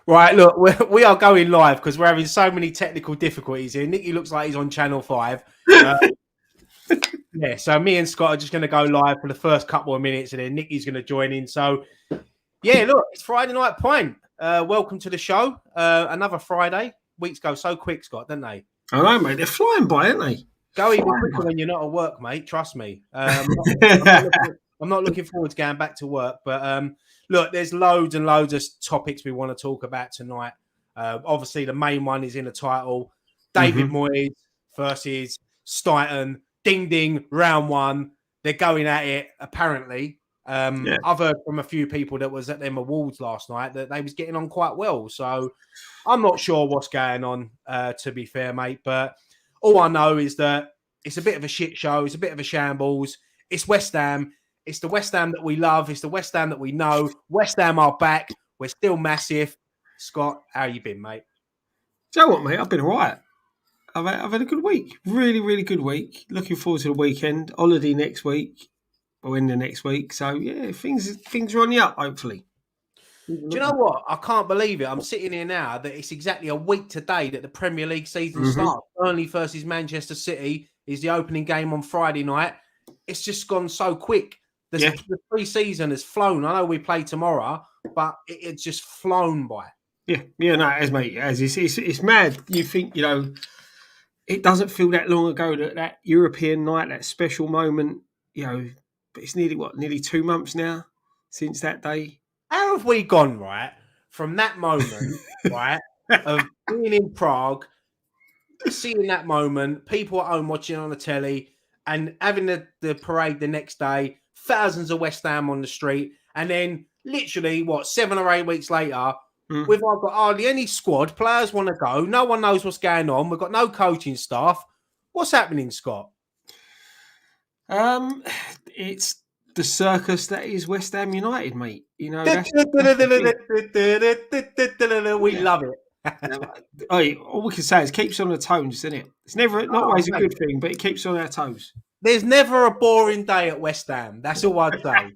Right, look, we are going live because we're having so many technical difficulties here. Nicky looks like he's on Channel 5. Uh, yeah, so me and Scott are just going to go live for the first couple of minutes and then Nicky's going to join in. So, yeah, look, it's Friday Night Pint. Welcome to the show. Another Friday. Weeks go so quick, Scott, don't they? I know, mate. They're flying by, aren't they? Go even quicker when you're not at work, mate. Trust me. I'm not looking forward to going back to work. But look, there's loads and loads of topics we want to talk about tonight. Obviously, the main one is in the title. David Moyes versus Steidten. Ding, ding, round one. They're going at it, apparently. I've heard from a few people that was at them awards last night that they was getting on quite well. So I'm not sure what's going on, to be fair, mate. But all I know is that it's a bit of a shit show. It's a bit of a shambles. It's West Ham. It's the West Ham that we love. It's the West Ham that we know. West Ham are back. We're still massive. Scott, how you been, mate? Do you know what, mate? I've been all right. I've had a good week. Really, really good week. Looking forward to the weekend. Holiday next week. Or in the next week. So, yeah, things are on the up, hopefully. Do you know what? I can't believe it. I'm sitting here now that it's exactly a week today that the Premier League season starts. Burnley versus Manchester City is the opening game on Friday night. It's just gone so quick. The pre-season has flown. I know we play tomorrow, but it's just flown by. Yeah, no, as mate, as it's mad. You think, it doesn't feel that long ago that European night, that special moment, but it's nearly 2 months now since that day. How have we gone, right, from that moment, right, of being in Prague, seeing that moment, people at home watching on the telly, and having the parade the next day, thousands of West Ham on the street, and then literally, 7 or 8 weeks later, we've not got hardly any squad. Players want to go. No one knows what's going on. We've got no coaching staff. What's happening, Scott? It's the circus that is West Ham United, mate. We love it. All we can say is keeps on the toes, isn't it? It's not always a good thing, but it keeps on our toes. There's never a boring day at West Ham. That's all I'd say.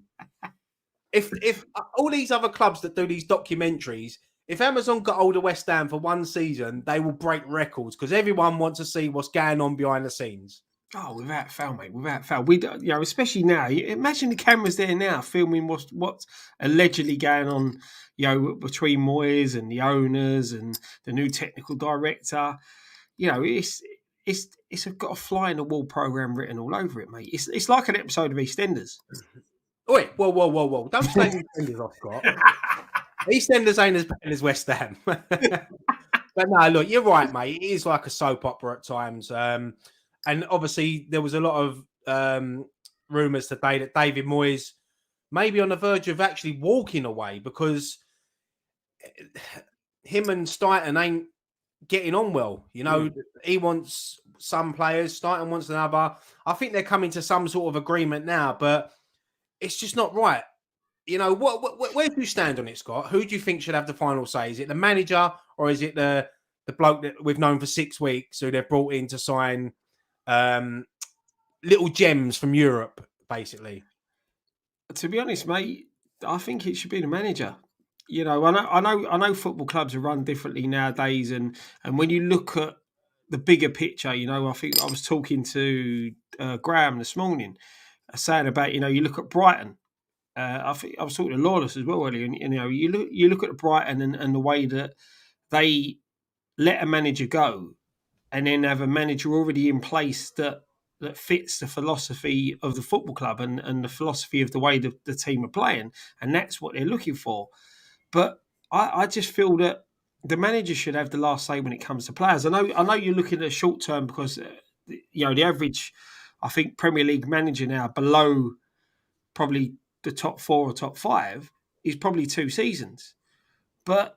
If all these other clubs that do these documentaries, if Amazon got hold of West Ham for one season, they will break records because everyone wants to see what's going on behind the scenes. Oh, without fail, mate. Without fail. We, especially now. Imagine the cameras there now filming what's allegedly going on, between Moyes and the owners and the new technical director. It's got a fly in the wall program written all over it, mate. It's like an episode of EastEnders. Wait, whoa! Don't say EastEnders off, Scott. EastEnders ain't as bad as West Ham. But no, look, you're right, mate. It is like a soap opera at times. And obviously, there was a lot of rumours today that David Moyes may be on the verge of actually walking away because him and Steidten ain't getting on well. He wants some players, Steidten wants another. I think they're coming to some sort of agreement now, but it's just not right. Where do you stand on it, Scott? Who do you think should have the final say? Is it the manager or is it the bloke that we've known for 6 weeks who they've brought in to sign little gems from Europe, basically? To be honest, mate, I think it should be the manager. I know football clubs are run differently nowadays, and when you look at the bigger picture, I think I was talking to Graham this morning, saying about you look at Brighton. I think I was talking to Lawless as well earlier, and you look at Brighton and the way that they let a manager go, and then have a manager already in place that fits the philosophy of the football club and the philosophy of the way the team are playing, and that's what they're looking for. But I just feel that the manager should have the last say when it comes to players. I know you're looking at short term because the average, I think, Premier League manager now below probably the top 4 or top 5 is probably 2 seasons. But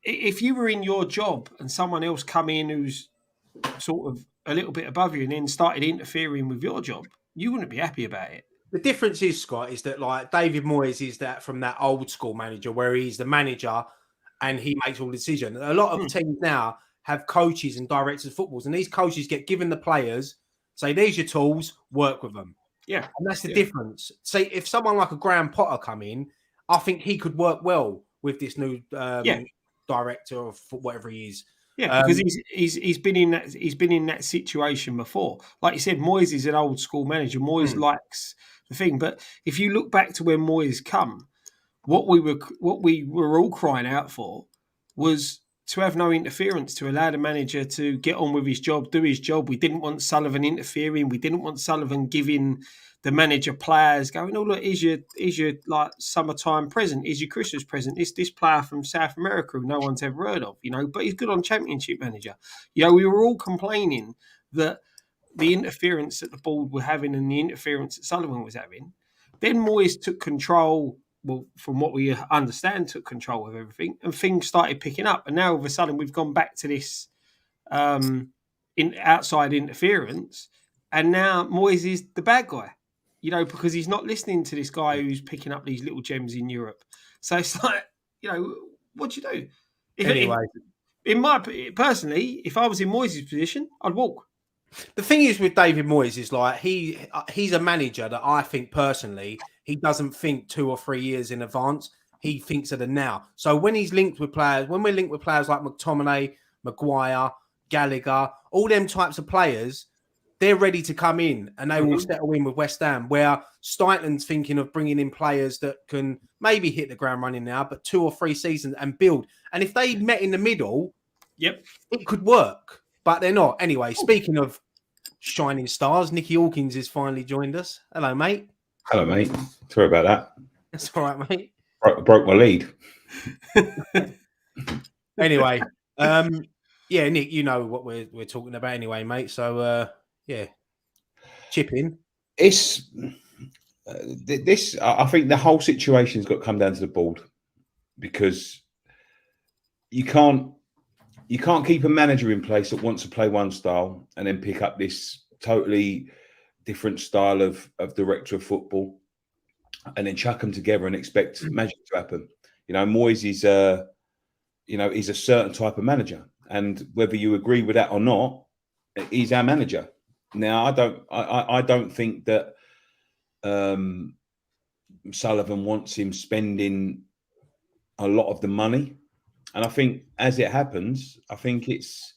if you were in your job and someone else come in who's sort of a little bit above you and then started interfering with your job, you wouldn't be happy about it. The difference is, Scott, is that like David Moyes is that from that old school manager where he's the manager and he makes all the decisions. A lot of teams now have coaches and directors of footballs, and these coaches get given the players, say, "These are your tools, work with them." Yeah, and that's the difference. Say if someone like a Graham Potter come in, I think he could work well with this new director or whatever he is. Yeah, because he's been in that situation before. Like you said, Moyes is an old school manager. Moyes likes the thing, but if you look back to when Moyes come, what we were all crying out for was to have no interference, to allow the manager to get on with his job, do his job. We didn't want Sullivan interfering. We didn't want Sullivan giving the manager players going, oh look, here's your like summertime present, here's your Christmas present. This player from South America who no one's ever heard of, but he's good on Championship manager. We were all complaining that the interference that the board were having and the interference that Sullivan was having. Then Moyes took control. Well, from what we understand, took control of everything, and things started picking up. And now all of a sudden, we've gone back to this outside interference, and now Moyes is the bad guy, because he's not listening to this guy who's picking up these little gems in Europe. So it's like, what do you do? Anyway, personally, if I was in Moyes' position, I'd walk. The thing is with David Moyes is like he's a manager that I think personally he doesn't think 2 or 3 years in advance. He thinks of the now. So when he's linked with players, when we're linked with players like McTominay, Maguire, Gallagher, all them types of players, they're ready to come in and they will settle in with West Ham. Where Steidten's thinking of bringing in players that can maybe hit the ground running now, but 2 or 3 seasons and build. And if they met in the middle, it could work. But they're not. Anyway, speaking of shining stars, Nicky Hawkins has finally joined us. Hello, mate. Hello, mate. Sorry about that. That's all right, mate. Broke my lead. Anyway, yeah, Nick, you know what we're talking about anyway, mate. So, yeah, chip in. It's this. I think the whole situation's got to come down to the board because you can't keep a manager in place that wants to play one style and then pick up this totally different style of director of football and then chuck them together and expect magic to happen. Moyes is he's a certain type of manager, and whether you agree with that or not, he's our manager. Now, I don't think that Sullivan wants him spending a lot of the money. And I think, as it happens, I think it suits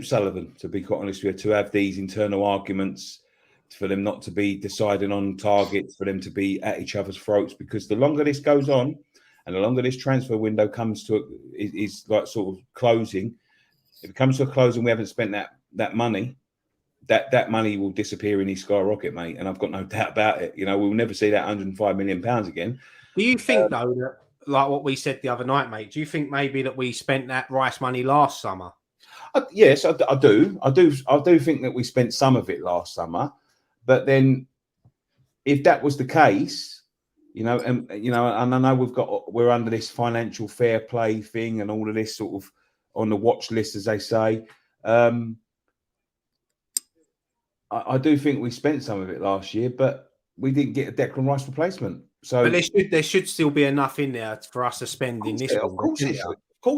Sullivan, to be quite honest with you, to have these internal arguments, for them not to be deciding on targets, for them to be at each other's throats. Because the longer this goes on, and the longer this transfer window comes to is like sort of closing, if it comes to a close and we haven't spent that money, that money will disappear in his skyrocket, mate. And I've got no doubt about it. We'll never see that £105 million again. Do you think, though, that, like what we said the other night, mate, do you think maybe that we spent that Rice money last summer? Yes, I do. I do think that we spent some of it last summer. But then if that was the case, and I know we're under this financial fair play thing and all of this sort of on the watch list, as they say. I do think we spent some of it last year, but we didn't get a Declan Rice replacement. So, but there should still be enough in there for us to spend in this. Of course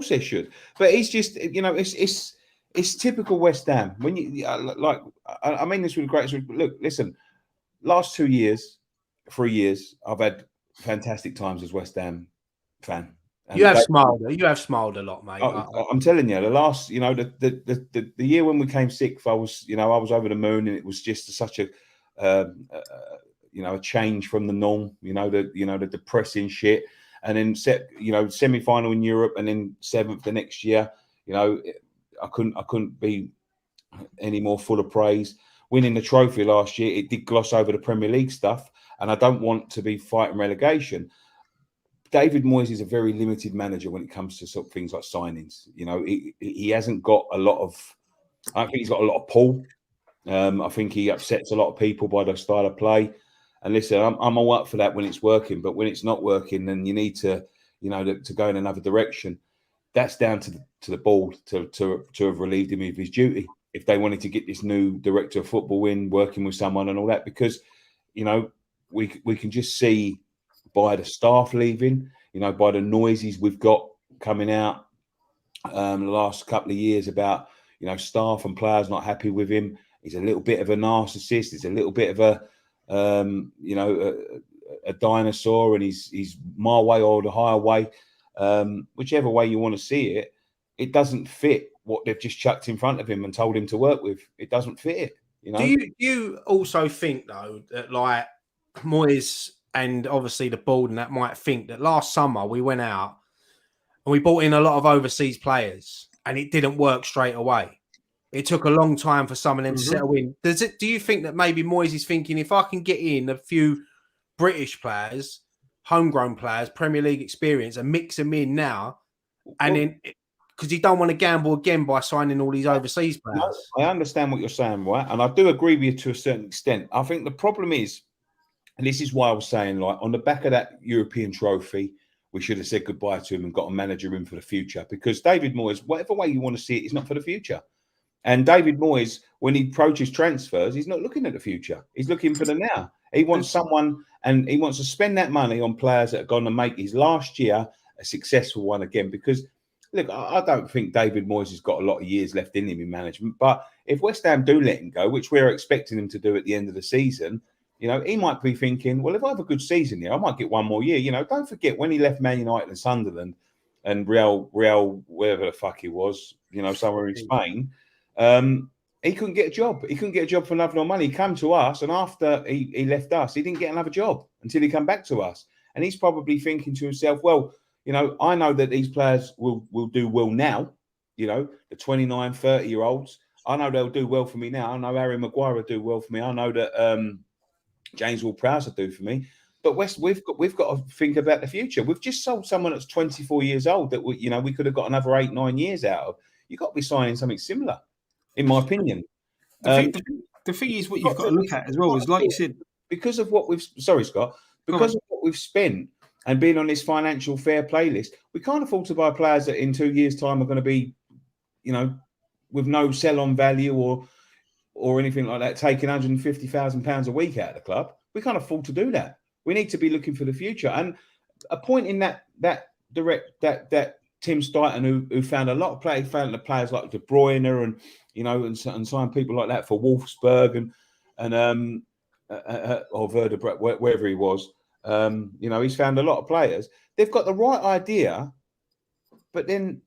they should. But it's just, it's typical West Ham. When you I mean this with great. Look, listen. Last 3 years, I've had fantastic times as West Ham fan. And you have smiled a lot, mate. I'm telling you, the last, the year when we came sixth, I was over the moon, and it was just such a change from the norm. The depressing shit, and then semi-final in Europe, and then 7th the next year. I couldn't be any more full of praise. Winning the trophy last year, it did gloss over the Premier League stuff, and I don't want to be fighting relegation. David Moyes is a very limited manager when it comes to sort of things like signings. He hasn't got a lot of. I don't think he's got a lot of pull. I think he upsets a lot of people by the style of play. And listen, I'm all up for that when it's working, but when it's not working, then you need to, to go in another direction. That's down to the board to have relieved him of his duty if they wanted to get this new director of football in, working with someone and all that, because we can just see by the staff leaving, by the noises we've got coming out the last couple of years about staff and players not happy with him. He's a little bit of a narcissist. He's a little bit of a dinosaur, and he's my way or the higher way, whichever way you want to see it, it doesn't fit what they've just chucked in front of him and told him to work with. It doesn't fit it. You know? Do you also think though that like Moyes and obviously the board and that might think that last summer we went out and we brought in a lot of overseas players and it didn't work straight away? It took a long time for some of them to settle in. Do you think that maybe Moyes is thinking, if I can get in a few British players, homegrown players, Premier League experience, and mix them in now, and then because he don't want to gamble again by signing all these overseas players? I understand what you're saying, right? And I do agree with you to a certain extent. I think the problem is, and this is why I was saying, like, on the back of that European trophy, we should have said goodbye to him and got a manager in for the future. Because David Moyes, whatever way you want to see it, is not for the future. And David Moyes, when he approaches transfers, he's not looking at the future. He's looking for the now. He wants someone, and he wants to spend that money on players that are going to make his last year a successful one again. Because, look, I don't think David Moyes has got a lot of years left in him in management. But if West Ham do let him go, which we're expecting him to do at the end of the season, you know, he might be thinking, well, if I have a good season here, I might get one more year. You know, don't forget when he left Man United and Sunderland and Real, wherever the fuck he was, you know, somewhere in Spain, he couldn't get a job. He couldn't get a job for love nor money. He came to us, and after he left us, he didn't get another job until he came back to us. And he's probably thinking to himself, well, you know, I know that these players will do well now, you know, the 29, 30-year-olds. I know they'll do well for me now. I know Harry Maguire will do well for me. I know that James Ward-Prowse will do for me. But West, we've got to think about the future. We've just sold someone that's 24 years old that we could have got another 8-9 years out of. You've got to be signing something similar, in my opinion. The thing is, what you've got to look at as well is, like you said, because of what we've spent and being on this financial fair play list, we can't afford to buy players that in 2 years' time are going to be, you know, with no sell-on value or anything like that, taking £150,000 a week out of the club. We can't afford to do that. We need to be looking for the future. And a point in that Tim Steidten, who found a lot of players, found the players like De Bruyne and, you know, and signed people like that for Wolfsburg or Werder Bremen, wherever he was. You know, he's found a lot of players. They've got the right idea, but then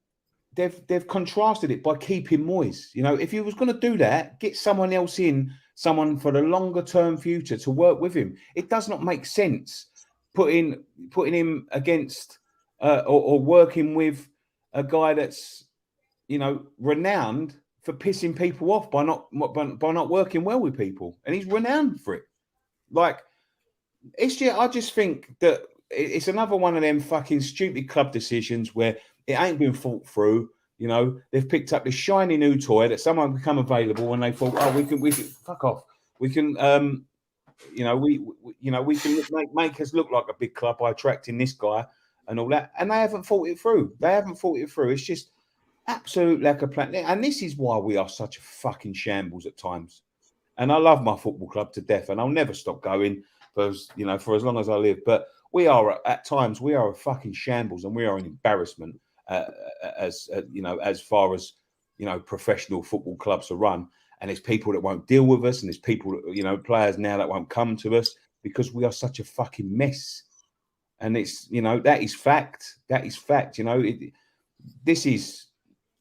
they've contrasted it by keeping Moyes. You know, if he was going to do that, get someone else in, someone for the longer term future to work with him. It does not make sense putting him against or working with a guy that's, you know, renowned for pissing people off by not working well with people, and he's renowned for it. Like, I just think that it's another one of them fucking stupid club decisions where it ain't been thought through. You know, they've picked up this shiny new toy that someone become available, and they thought, oh, we can fuck off. We can, we can make us look like a big club by attracting this guy and all that. And they haven't thought it through. It's just absolute lack of plan. And this is why we are such a fucking shambles at times. And I love my football club to death, and I'll never stop going for as long as I live. But at times we are a fucking shambles, and we are an embarrassment as far as, you know, professional football clubs are run. And there's people that won't deal with us, and there's people, you know, players now that won't come to us because we are such a fucking mess. And it's, you know, that is fact. You know, this is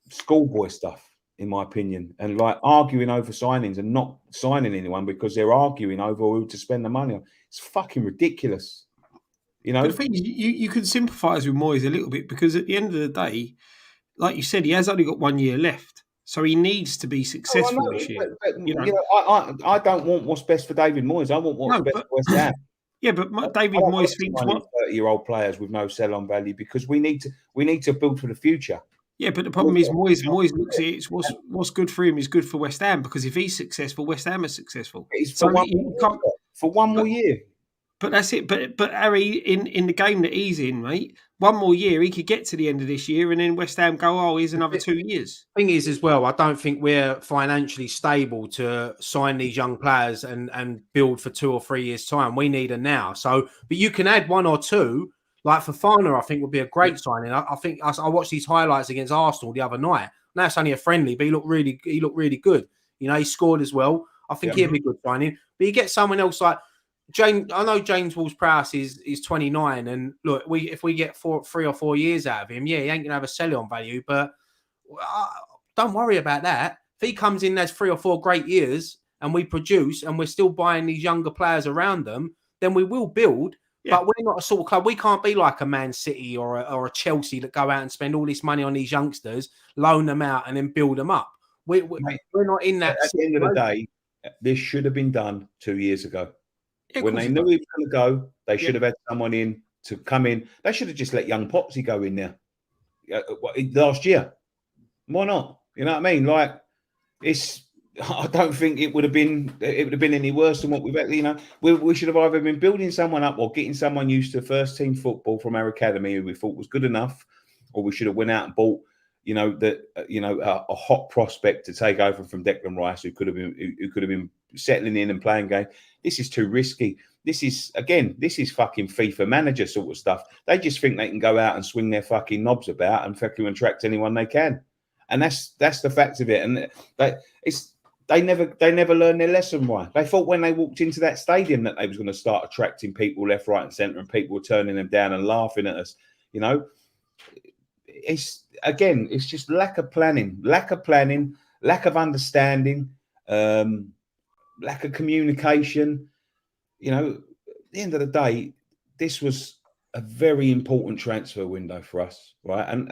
schoolboy stuff, in my opinion, and like arguing over signings and not signing anyone because they're arguing over who to spend the money on. It's fucking ridiculous. You know, but the thing is, you can sympathise with Moyes a little bit because at the end of the day, like you said, he has only got 1 year left, so he needs to be successful this year. But, you know, I don't want what's best for David Moyes. I want what's best for West Ham. Yeah, but David Moyes thinks what 30-year-old players with no sell-on value because we need to build for the future. Yeah, but the problem is Moyes looks at it. What's good for him is good for West Ham, because if he's successful, West Ham is successful. It's for one more year. But that's it. But Harry, in the game that he's in, mate, one more year, he could get to the end of this year, and then West Ham go, oh, here's another 2 years. Thing is, as well, I don't think we're financially stable to sign these young players and build for 2 or 3 years' time. We need a now. So, but you can add 1 or 2. Like Fofana, I think would be a great signing. I think I watched these highlights against Arsenal the other night. Now it's only a friendly, but he looked really good. You know, he scored as well. I think he'd be a good signing. But you get someone else like I know James Ward-Prowse is 29, and look, if we get 3 or 4 years out of him, yeah, he ain't gonna have a sell-on value, but don't worry about that. If he comes in, has 3 or 4 great years, and we produce, and we're still buying these younger players around them, then we will build. Yeah. But we're not a sort of club. We can't be like a Man City or a Chelsea that go out and spend all this money on these youngsters, loan them out, and then build them up. We're not in that. At the end of the day, this should have been done 2 years ago. Yeah, when they knew he was going to go, they should have had someone in to come in. They should have just let young Popsy go in there last year. Why not? You know what I mean? Like, I don't think it would have been any worse than what we've had. You know, we should have either been building someone up or getting someone used to first team football from our academy who we thought was good enough, or we should have went out and bought, a hot prospect to take over from Declan Rice, who could have been settling in and playing game. This is too risky. This is fucking FIFA manager sort of stuff. They just think they can go out and swing their fucking knobs about and fucking attract anyone they can, and that's the fact of it. And they never learned their lesson. Why? They thought when they walked into that stadium that they was going to start attracting people left, right, and centre, and people were turning them down and laughing at us. You know, it's just lack of planning, lack of understanding, lack of communication. You know, at the end of the day, this was a very important transfer window for us, right? And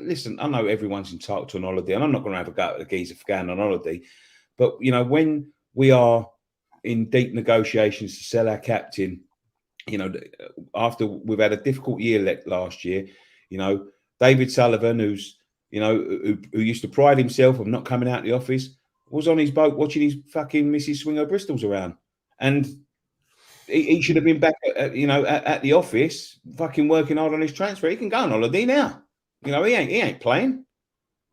listen, I know everyone's entitled to an holiday, and I'm not going to have a go at the geezer for going on holiday, but you know, when we are in deep negotiations to sell our captain, you know, after we've had a difficult year last year, you know, David Sullivan, who's, you know, who used to pride himself on not coming out of the office, was on his boat watching his fucking Mrs. Swing her Bristols around, and he should have been back, at the office, fucking working hard on his transfer. He can go on holiday now. You know, he ain't playing.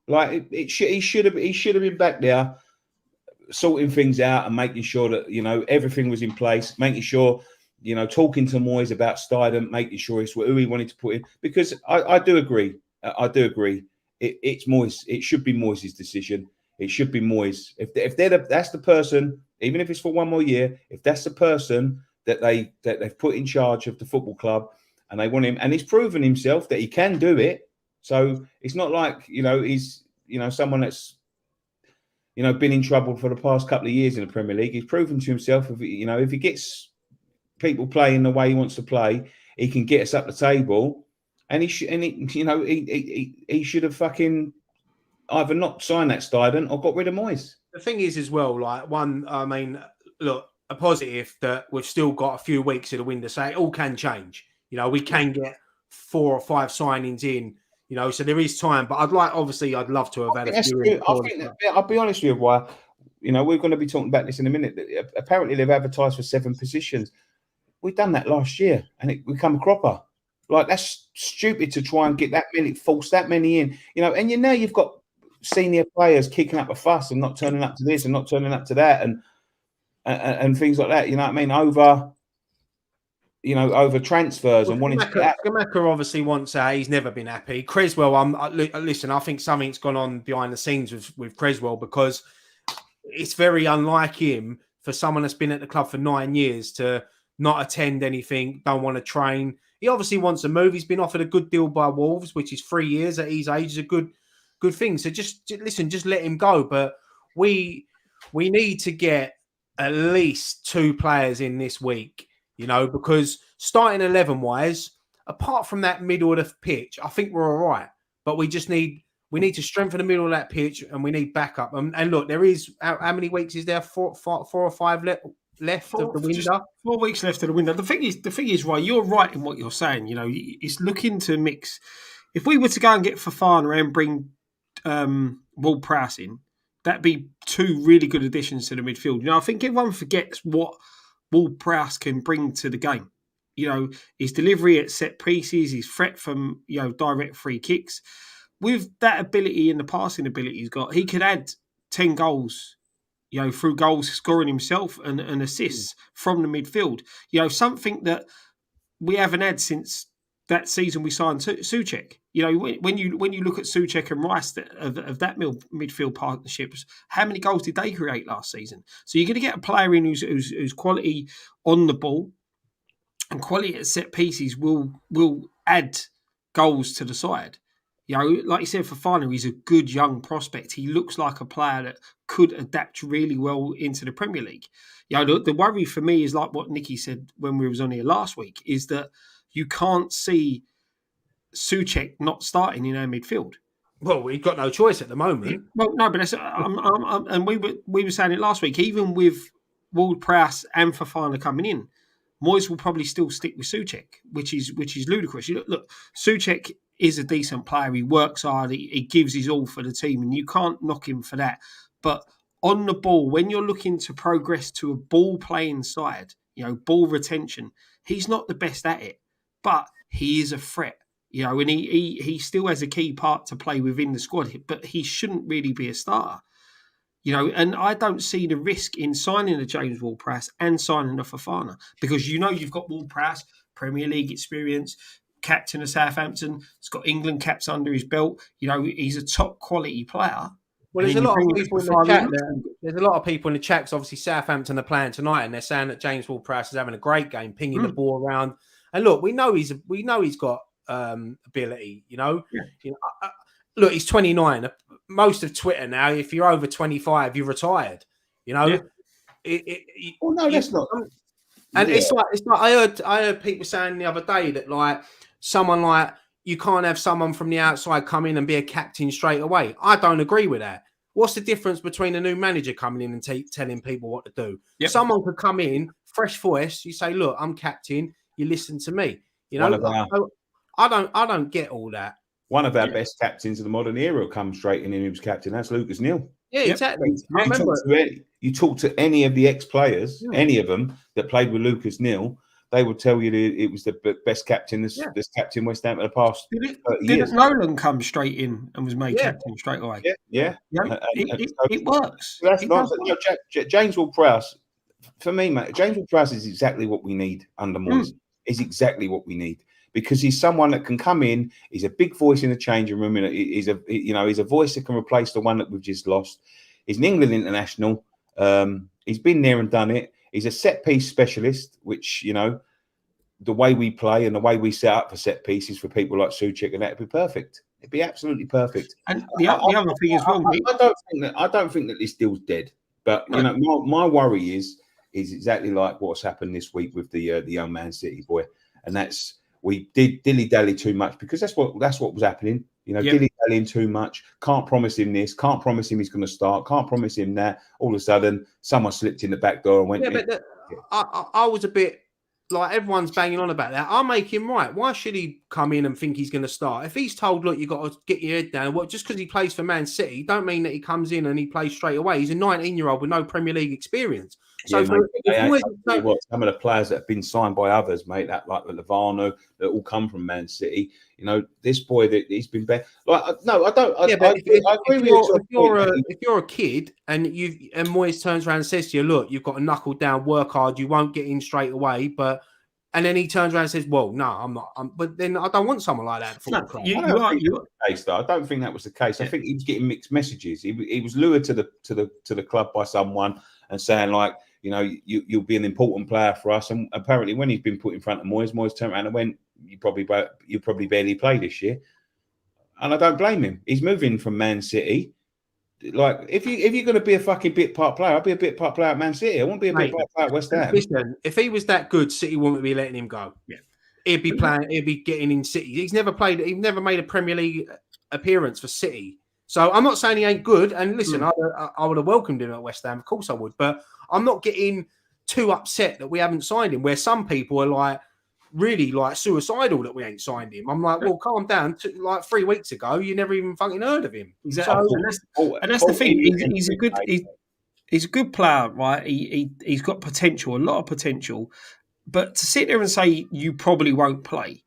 Like he should have been back there, sorting things out and making sure that, you know, everything was in place, making sure, you know, talking to Moyes about Steidten, making sure it's who he wanted to put in. Because I do agree. It's Moyes. It should be Moyes' decision. It should be Moyes. If that's the person, even if it's for one more year, if that's the person that they've put in charge of the football club, and they want him, and he's proven himself that he can do it. So it's not like, you know, he's, you know, someone that's, you know, been in trouble for the past couple of years in the Premier League. He's proven to himself, if he gets people playing the way he wants to play, he can get us up the table. And he should have fucking either not signed that Steidten or got rid of Moyes. The thing is, as well, like look, a positive that we've still got a few weeks of the window, so it all can change. You know, we can get 4 or 5 signings in, you know, so there is time. But I'd love to have had a few. I'll be honest with you, why, you know, we're going to be talking about this in a minute. Apparently, they've advertised for 7 positions. We've done that last year, and we come a cropper. Like, that's stupid to try and get force that many in, you know. And now you've got senior players kicking up a fuss and not turning up to this and not turning up to that, and things like that. You know what I mean? Over transfers and wanting to. Skamaka obviously wants. He's never been happy. Creswell, listen. I think something's gone on behind the scenes with Creswell, because it's very unlike him for someone that's been at the club for 9 years to not attend anything, don't want to train. He obviously wants to move. He's been offered a good deal by Wolves, which is 3 years at his age, is a good thing. So just let him go. But we need to get at least 2 players in this week, you know, because starting 11 wise, apart from that middle of the pitch, I think we're all right. But we need to strengthen the middle of that pitch, and we need backup. And look, there is how many weeks is there? 4 or 5 left of the window. 4 weeks left of the window. The thing is, right, you're right in what you're saying. You know, it's looking to mix. If we were to go and get Fofana and bring Ward-Prowse in, that'd be 2 really good additions to the midfield. You know, I think everyone forgets what Ward-Prowse can bring to the game. You know, his delivery at set pieces, his threat from, you know, direct free kicks. With that ability and the passing ability he's got, he could add 10 goals, you know, through goals scoring himself and assists from the midfield. You know, something that we haven't had since that season we signed Souček. You know, when you look at Souček and Rice of that midfield partnerships, how many goals did they create last season? So you're going to get a player in who's quality on the ball and quality at set pieces will add goals to the side. You know, like you said, Fofana, he's a good young prospect. He looks like a player that could adapt really well into the Premier League. You know, the worry for me is like what Nicky said when we was on here last week, is that you can't see Souček not starting in our midfield. Well, we've got no choice at the moment. Well, no, but that's, and we were saying it last week. Even with Ward-Prowse and Fofana coming in, Moyes will probably still stick with Souček, which is ludicrous. Look, Souček is a decent player. He works hard. He gives his all for the team, and you can't knock him for that. But on the ball, when you're looking to progress to a ball-playing side, you know, ball retention, he's not the best at it, but he is a threat. You know, and he still has a key part to play within the squad, but he shouldn't really be a starter. You know, and I don't see the risk in signing a James Ward-Prowse and signing a Fofana, because you know you've got Ward-Prowse, Premier League experience, captain of Southampton, he's got England caps under his belt. You know, he's a top quality player. Well, there's a lot of people in the chat. There's a lot of people in the chat. 'Cause obviously, Southampton are playing tonight, and they're saying that James Ward-Prowse is having a great game, pinging the ball around. And look, we know he's got ability. You know, look, he's 29. Most of Twitter now, if you're over 25, you're retired. You know, well, no, that's not. And it's like I heard people saying the other day that like someone like you can't have someone from the outside come in and be a captain straight away. I don't agree with that. What's the difference between a new manager coming in and telling people what to do? Yep. Someone could come in, fresh voice. You say, "Look, I'm captain. You listen to me." You know, I don't get all that. One of our best captains of the modern era will come straight in and he was captain. That's Lucas Neal. Yeah, exactly. I remember you talk to any of the ex-players, any of them that played with Lucas Neal, they would tell you that it was the best captain this captain West Ham for the past 30 years. Didn't Nolan come straight in and was made captain straight away? Yeah. It works. That's nice. No, James Ward-Prowse, for me, mate, James Ward-Prowse is exactly what we need under Moyes. Is exactly what we need. Because he's someone that can come in. He's a big voice in the changing room. And he's a voice that can replace the one that we've just lost. He's an England international. He's been there and done it. He's a set piece specialist, which, you know, the way we play and the way we set up for set pieces for people like Souček and that'd be perfect. It'd be absolutely perfect. And the other thing as well, I don't think that this deal's dead. But you know, my worry is exactly like what's happened this week with the young Man City boy, and that's. We did dilly-dally too much because that's what was happening. You know, dilly-dallying too much. Can't promise him this. Can't promise him he's going to start. Can't promise him that. All of a sudden, someone slipped in the back door and went. Yeah, but I was a bit like everyone's banging on about that. I'll make him right. Why should he come in and think he's going to start? If he's told, look, you've got to get your head down. Well, just because he plays for Man City, don't mean that he comes in and he plays straight away. He's a 19-year-old with no Premier League experience. So some of the players that have been signed by others, mate, that like Levano, that all come from Man City. You know, this boy that he's been better. Like, no, I don't. I agree with you. If you're a kid and Moyes turns around and says to you, "Look, you've got to knuckle down, work hard. You won't get in straight away," and then he turns around and says, "Well, no, I'm not." But then I don't want someone like that. I don't think that was the case. I think he was getting mixed messages. He was lured to the club by someone and saying like, you know, you'll be an important player for us. And apparently, when he's been put in front of Moyes turned around and went, "You probably barely play this year." And I don't blame him. He's moving from Man City. Like, if you're going to be a fucking bit part player, I'll be a bit part player at Man City. I won't be a bit part player at West Ham. Listen, if he was that good, City wouldn't be letting him go. Yeah, he'd be playing. He'd be getting in City. He's never played. He's never made a Premier League appearance for City. So I'm not saying he ain't good. And listen, I would have welcomed him at West Ham. Of course I would. But I'm not getting too upset that we haven't signed him. Where some people are like really like suicidal that we ain't signed him. I'm like, well, calm down. Like 3 weeks ago, you never even fucking heard of him. Exactly. So, and that's the thing. He's a good player, right? He's got potential, a lot of potential. But to sit there and say you probably won't play,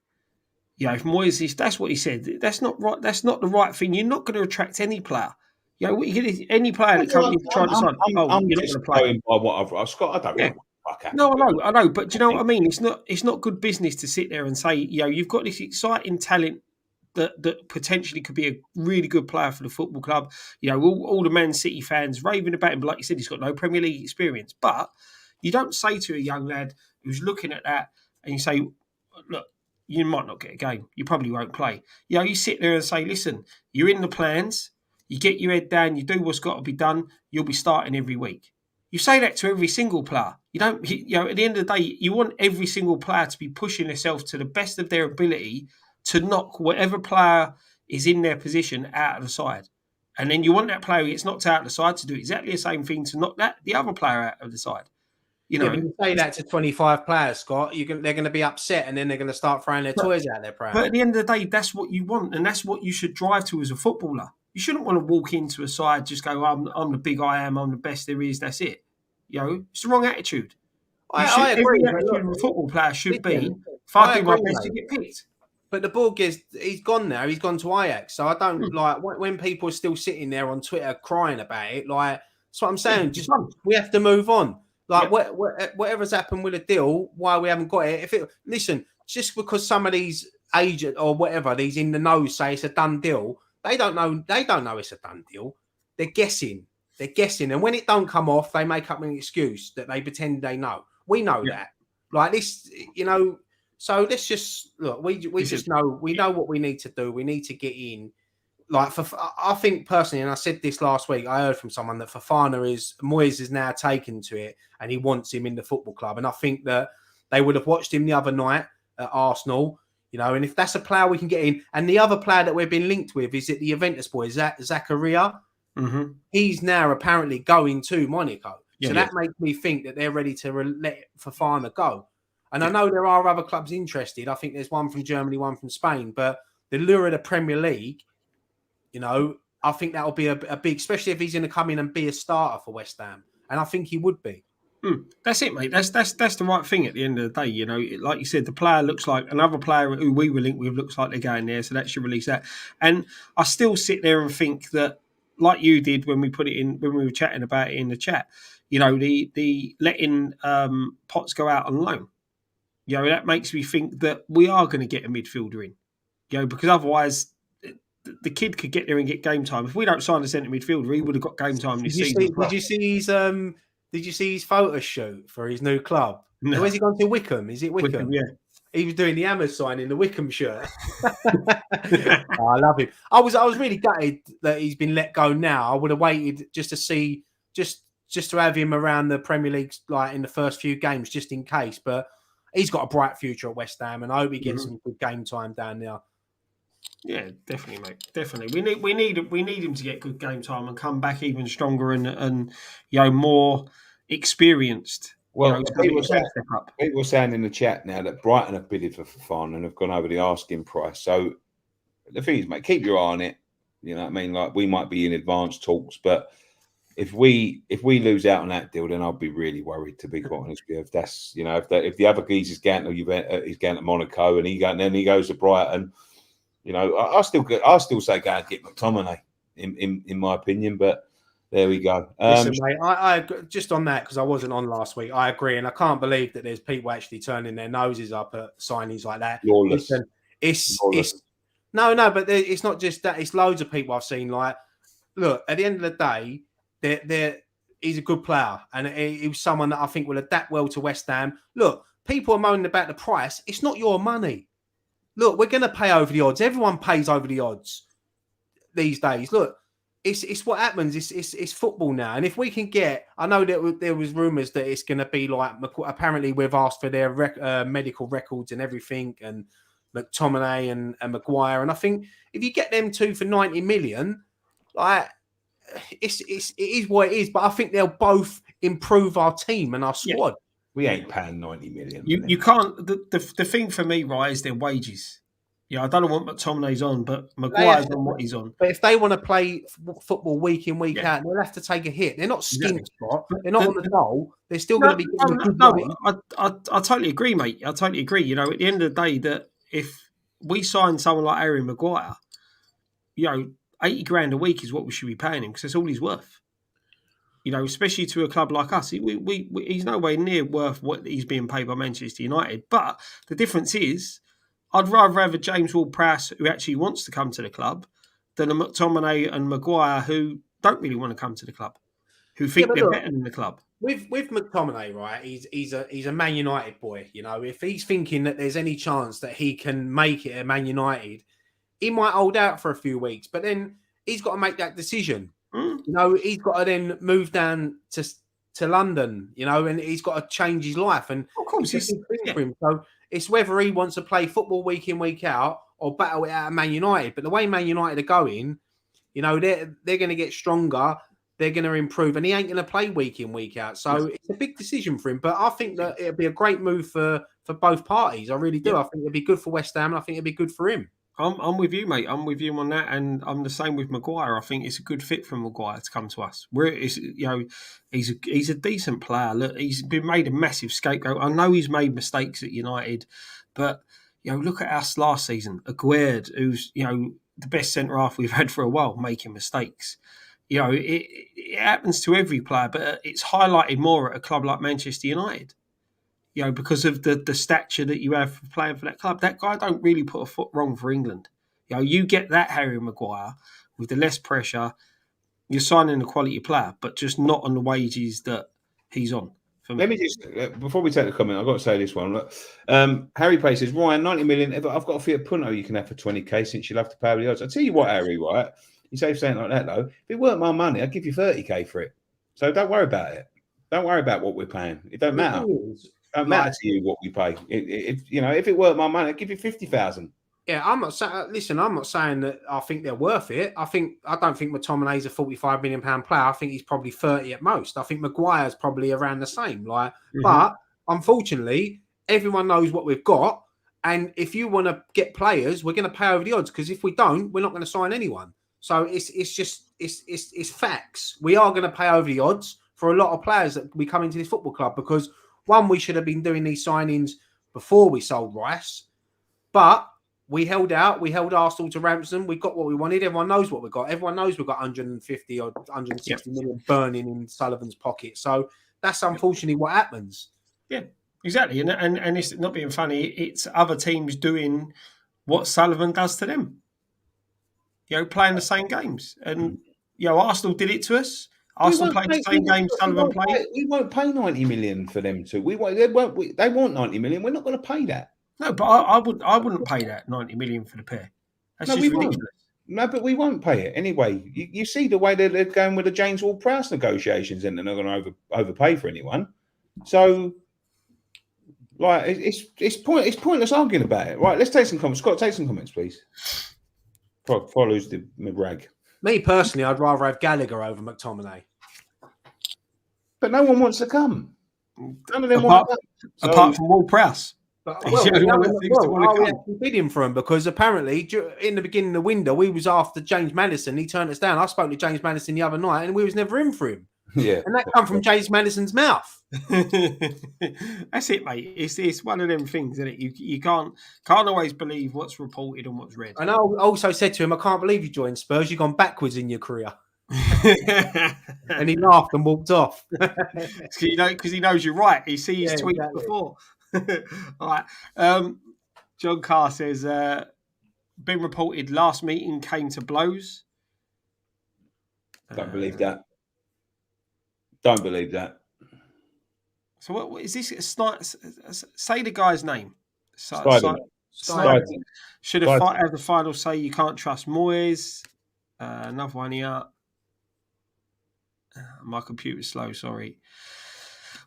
you know, if Moyes that's what he said. That's not right. That's not the right thing. You're not going to attract any player. You know, any player that comes in to try to sign, you're not going to play. By what I've Scott, I fuck happened. No, I know, but do you know what I mean? It's not good business to sit there and say, you've got this exciting talent that potentially could be a really good player for the football club. All the Man City fans raving about him, but like you said, he's got no Premier League experience. But you don't say to a young lad who's looking at that and you say, look, you might not get a game. You probably won't play. You sit there and say, listen, you're in the plans. You get your head down. You do what's got to be done. You'll be starting every week. You say that to every single player. You don't, at the end of the day, you want every single player to be pushing themselves to the best of their ability to knock whatever player is in their position out of the side. And then you want that player who gets knocked out of the side to do exactly the same thing to knock the other player out of the side. But you say that to 25 players, Scott, they're going to be upset and then they're going to start throwing their toys out there. But at the end of the day, that's what you want and that's what you should drive to as a footballer. You shouldn't want to walk into a side, just go, I'm the big I am, I'm the best there is, that's it. It's the wrong attitude. I agree. Every attitude of a football player should be, if I do my best to get picked. But the Borg he's gone now. He's gone to Ajax. So I don't like when people are still sitting there on Twitter crying about it. Like, that's what I'm saying. We have to move on. Like, whatever's happened with a deal, why we haven't got it. Listen, just because some of these agents or whatever, these in the know say it's a done deal, they don't know it's a done deal. They're guessing. And when it don't come off, they make up an excuse that they pretend they know. We know that. Like this, so let's just look. We just know what we need to do. We need to get in. Like I think personally, and I said this last week. I heard from someone that Moyes is now taken to it, and he wants him in the football club. And I think that they would have watched him the other night at Arsenal. And if that's a player we can get in, and the other player that we've been linked with is it the Juventus boy, Zakaria. Mm-hmm. He's now apparently going to Monaco. So that makes me think that they're ready to let Fofana go. And I know there are other clubs interested. I think there's one from Germany, one from Spain. But the lure of the Premier League, I think that'll be a big, especially if he's going to come in and be a starter for West Ham. And I think he would be. That's it, mate. That's the right thing at the end of the day. Like you said, the player looks like another player who we were linked with looks like they're going there. So that should release that. And I still sit there and think that, like you did when we put it in, when we were chatting about it in the chat, the letting Potts go out on loan. That makes me think that we are going to get a midfielder in. Because otherwise the kid could get there and get game time. If we don't sign a centre midfielder, he would have got game time this season. Did you see his photo shoot for his new club? No. Where's he gone to? Wickham? Is it Wickham? Yeah. He was doing the Hammer sign in the Wickham shirt. I love him. I was really gutted that he's been let go now. I would have waited just to see, just to have him around the Premier League, like in the first few games, just in case. But he's got a bright future at West Ham, and I hope he gets some good game time down there. Yeah, definitely, mate. Definitely, we need him to get good game time and come back even stronger and more experienced. Well, people were saying in the chat now that Brighton have bidded for Fofana and have gone over the asking price. So the thing is, mate, keep your eye on it. You know what I mean? Like, we might be in advanced talks, but if we lose out on that deal, then I'll be really worried, to be quite honest with you. If that's if the other geezer's going to Monaco and he goes to Brighton, I still say go and get McTominay in my opinion, but. There we go. Listen, mate, I just on that, because I wasn't on last week, I agree. And I can't believe that there's people actually turning their noses up at signings like that. Lawless. Listen, it's but it's not just that. It's loads of people I've seen. Like, look, at the end of the day, he's a good player. And he was someone that I think will adapt well to West Ham. Look, people are moaning about the price. It's not your money. Look, we're going to pay over the odds. Everyone pays over the odds these days. Look. It's what happens. It's football now, and if we can get, I know that there was rumours that it's going to be like. Apparently, we've asked for their medical records and everything, and McTominay and Maguire. And I think if you get them two for 90 million, like it is what it is. But I think they'll both improve our team and our squad. Yeah. We ain't paying 90 million. You can't. The thing for me, right, is their wages. Yeah, I don't know what McTominay's on, but Maguire's on what he's on. But if they want to play football week in, week out, they'll have to take a hit. They're not skin spot. They're not on the goal. They're still going to be getting a good way. I totally agree, mate. I totally agree. At the end of the day, that if we sign someone like Harry Maguire, 80 grand a week is what we should be paying him because that's all he's worth. You know, especially to a club like us, he's nowhere near worth what he's being paid by Manchester United. But the difference is, I'd rather have a James Ward-Prowse who actually wants to come to the club than a McTominay and Maguire who don't really want to come to the club, who Yeah, think but they're look, better than the club. with McTominay, right? He's a Man United boy. You know, if he's thinking that there's any chance that he can make it at Man United, he might hold out for a few weeks. But then he's got to make that decision. Mm. You know, he's got to then move down to London. You know, and he's got to change his life. And Of course, it's a big thing for him. So it's whether he wants to play football week in, week out, or battle it out at Man United. But the way Man United are going, you know, they're going to get stronger. They're going to improve, and he ain't going to play week in, week out. So it's a big decision for him. But I think that it'll be a great move for both parties. I really do. I think it'll be good for West Ham, and I think it'll be good for him. I'm with you, mate. I'm with you on that, and I'm the same with Maguire. I think it's a good fit for Maguire to come to us. He's a decent player. Look, he's been made a massive scapegoat. I know he's made mistakes at United, but look at us last season. Aguerd, who's the best centre half we've had for a while, making mistakes. It happens to every player, but it's highlighted more at a club like Manchester United. Because of the stature that you have for playing for that club. That guy don't really put a foot wrong for England. You get that Harry Maguire with the less pressure. You're signing a quality player, but just not on the wages that he's on. For me. Let me just, before we take the comment, I've got to say this one. Look, Harry Pay says, Ryan, 90 million. I've got a Fiat Punto you can have for 20k since you'll have to pay over the odds. I'll tell you what, Harry, right? You say something like that, though. If it weren't my money, I'd give you 30k for it. So don't worry about it. Don't worry about what we're paying. It don't matter. Don't matter to you what we pay. If it weren't my money, I'd give you 50,000. Yeah, I'm not saying. Listen, I'm not saying that I think they're worth it. I don't think McTominay's a £45 million player. I think he's probably 30 at most. I think Maguire's probably around the same. But unfortunately, everyone knows what we've got. And if you want to get players, we're going to pay over the odds. Because if we don't, we're not going to sign anyone. So it's facts. We are going to pay over the odds for a lot of players that we come into this football club because. One, we should have been doing these signings before we sold Rice, but we held out. We held Arsenal to ransom. We got what we wanted. Everyone knows what we got. Everyone knows we've got 150 or 160 million burning in Sullivan's pocket. So that's unfortunately what happens. Yeah, exactly. And it's not being funny. It's other teams doing what Sullivan does to them. Playing the same games. And, Arsenal did it to us. Arsenal played the same game Sullivan played. We won't pay 90 million for them too. They want 90 million. We're not going to pay that. No, but I wouldn't pay that 90 million for the pair. That's just ridiculous. No, but we won't pay it anyway. You see the way they're going with the James Ward-Prowse negotiations, and they're not going to overpay for anyone. So, it's pointless arguing about it. Right, let's take some comments. Scott, take some comments, please. Follows the rag. Me personally, I'd rather have Gallagher over McTominay. But no one wants to come. None of them apart from Ward-Prowse. We bid him for him because apparently in the beginning of the window we was after James Maddison. He turned us down. I spoke to James Maddison the other night and we was never in for him. Yeah, and that come from James Maddison's mouth. That's it, mate. It's one of them things, isn't it? You can't always believe what's reported and what's read. And I also said to him, I can't believe you joined Spurs. You've gone backwards in your career. And he laughed and walked off. Because he knows you're right. He sees his tweets before. All right. John Carr says, been reported last meeting came to blows. Don't believe that. Don't believe that. So what is this? Say the guy's name. Steidten. Should have had the final say you can't trust Moyes. Another one here. My computer's slow, sorry.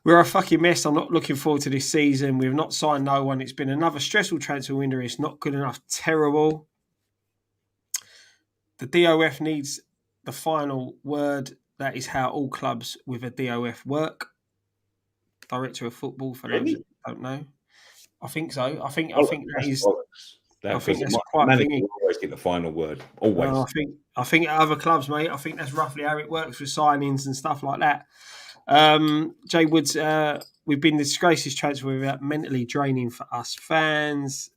We're a fucking mess. I'm not looking forward to this season. We've not signed no one. It's been another stressful transfer window. It's not good enough. Terrible. The DOF needs the final word. That is how all clubs with a DOF work. Director of football, for those that don't know. I think so. I think that is. I think that's quite thingy. Always get the final word. Always. Well, I think at other clubs, mate. I think that's roughly how it works with signings and stuff like that. Jay Woods, we've been disgraced this transfer without mentally draining for us fans.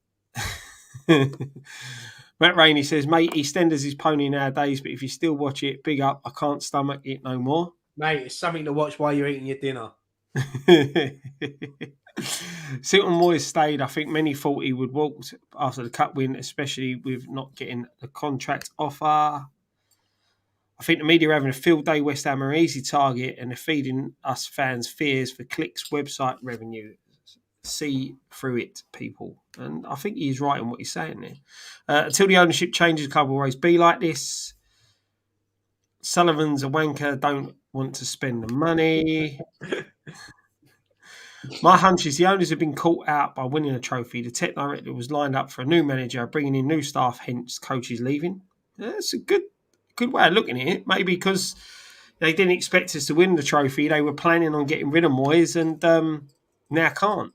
Matt Rainey says, mate, EastEnders is pony nowadays, but if you still watch it, big up. I can't stomach it no more. Mate, it's something to watch while you're eating your dinner. Silton Moyes stayed. I think many thought he would walk after the cup win, especially with not getting the contract offer. I think the media are having a field day. West Ham are an easy target and they're feeding us fans fears for clicks, website revenue. See through it, people. And I think he's right in what he's saying there. Until the ownership changes, the club will always be like this. Sullivan's a wanker, don't want to spend the money. My hunch is the owners have been caught out by winning a trophy. The tech director was lined up for a new manager, bringing in new staff, hence coaches leaving. That's a good way of looking at it. Maybe because they didn't expect us to win the trophy. They were planning on getting rid of Moyes and now can't.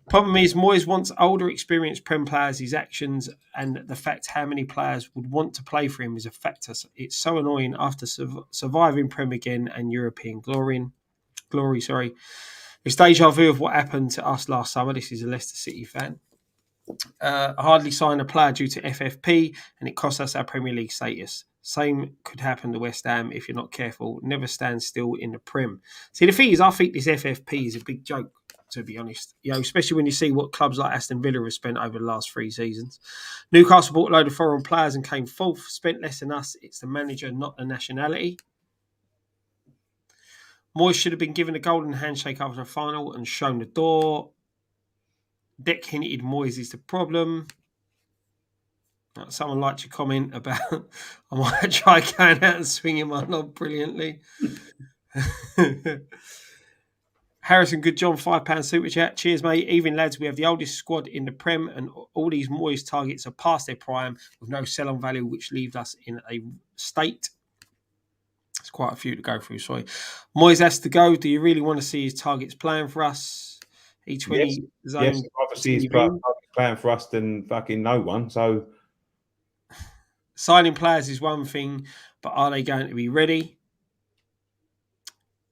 Problem is, Moyes wants older, experienced Prem players. His actions and the fact how many players would want to play for him is a factor. It's so annoying after surviving Prem again and European glory. It's deja vu of what happened to us last summer. This is a Leicester City fan. Hardly signed a player due to FFP, and it cost us our Premier League status. Same could happen to West Ham if you're not careful. Never stand still in the Prem. See, the thing is, I think this FFP is a big joke, to be honest. Especially when you see what clubs like Aston Villa have spent over the last 3 seasons. Newcastle bought a load of foreign players and came fourth. Spent less than us. It's the manager, not the nationality. Moyes should have been given a golden handshake after the final and shown the door. Deck hinted Moyes is the problem. Someone liked your comment about I might try going out and swinging my knob brilliantly. Harrison Good John, £5 super chat. Cheers, mate. Even lads, we have the oldest squad in the Prem, and all these Moyes targets are past their prime with no sell-on value, which leaves us in a state. There's quite a few to go through. Sorry, Moyes has to go. Do you really want to see his targets playing for us? E20 zone. Yes, obviously he's playing for us than fucking no one. So signing players is one thing, but are they going to be ready?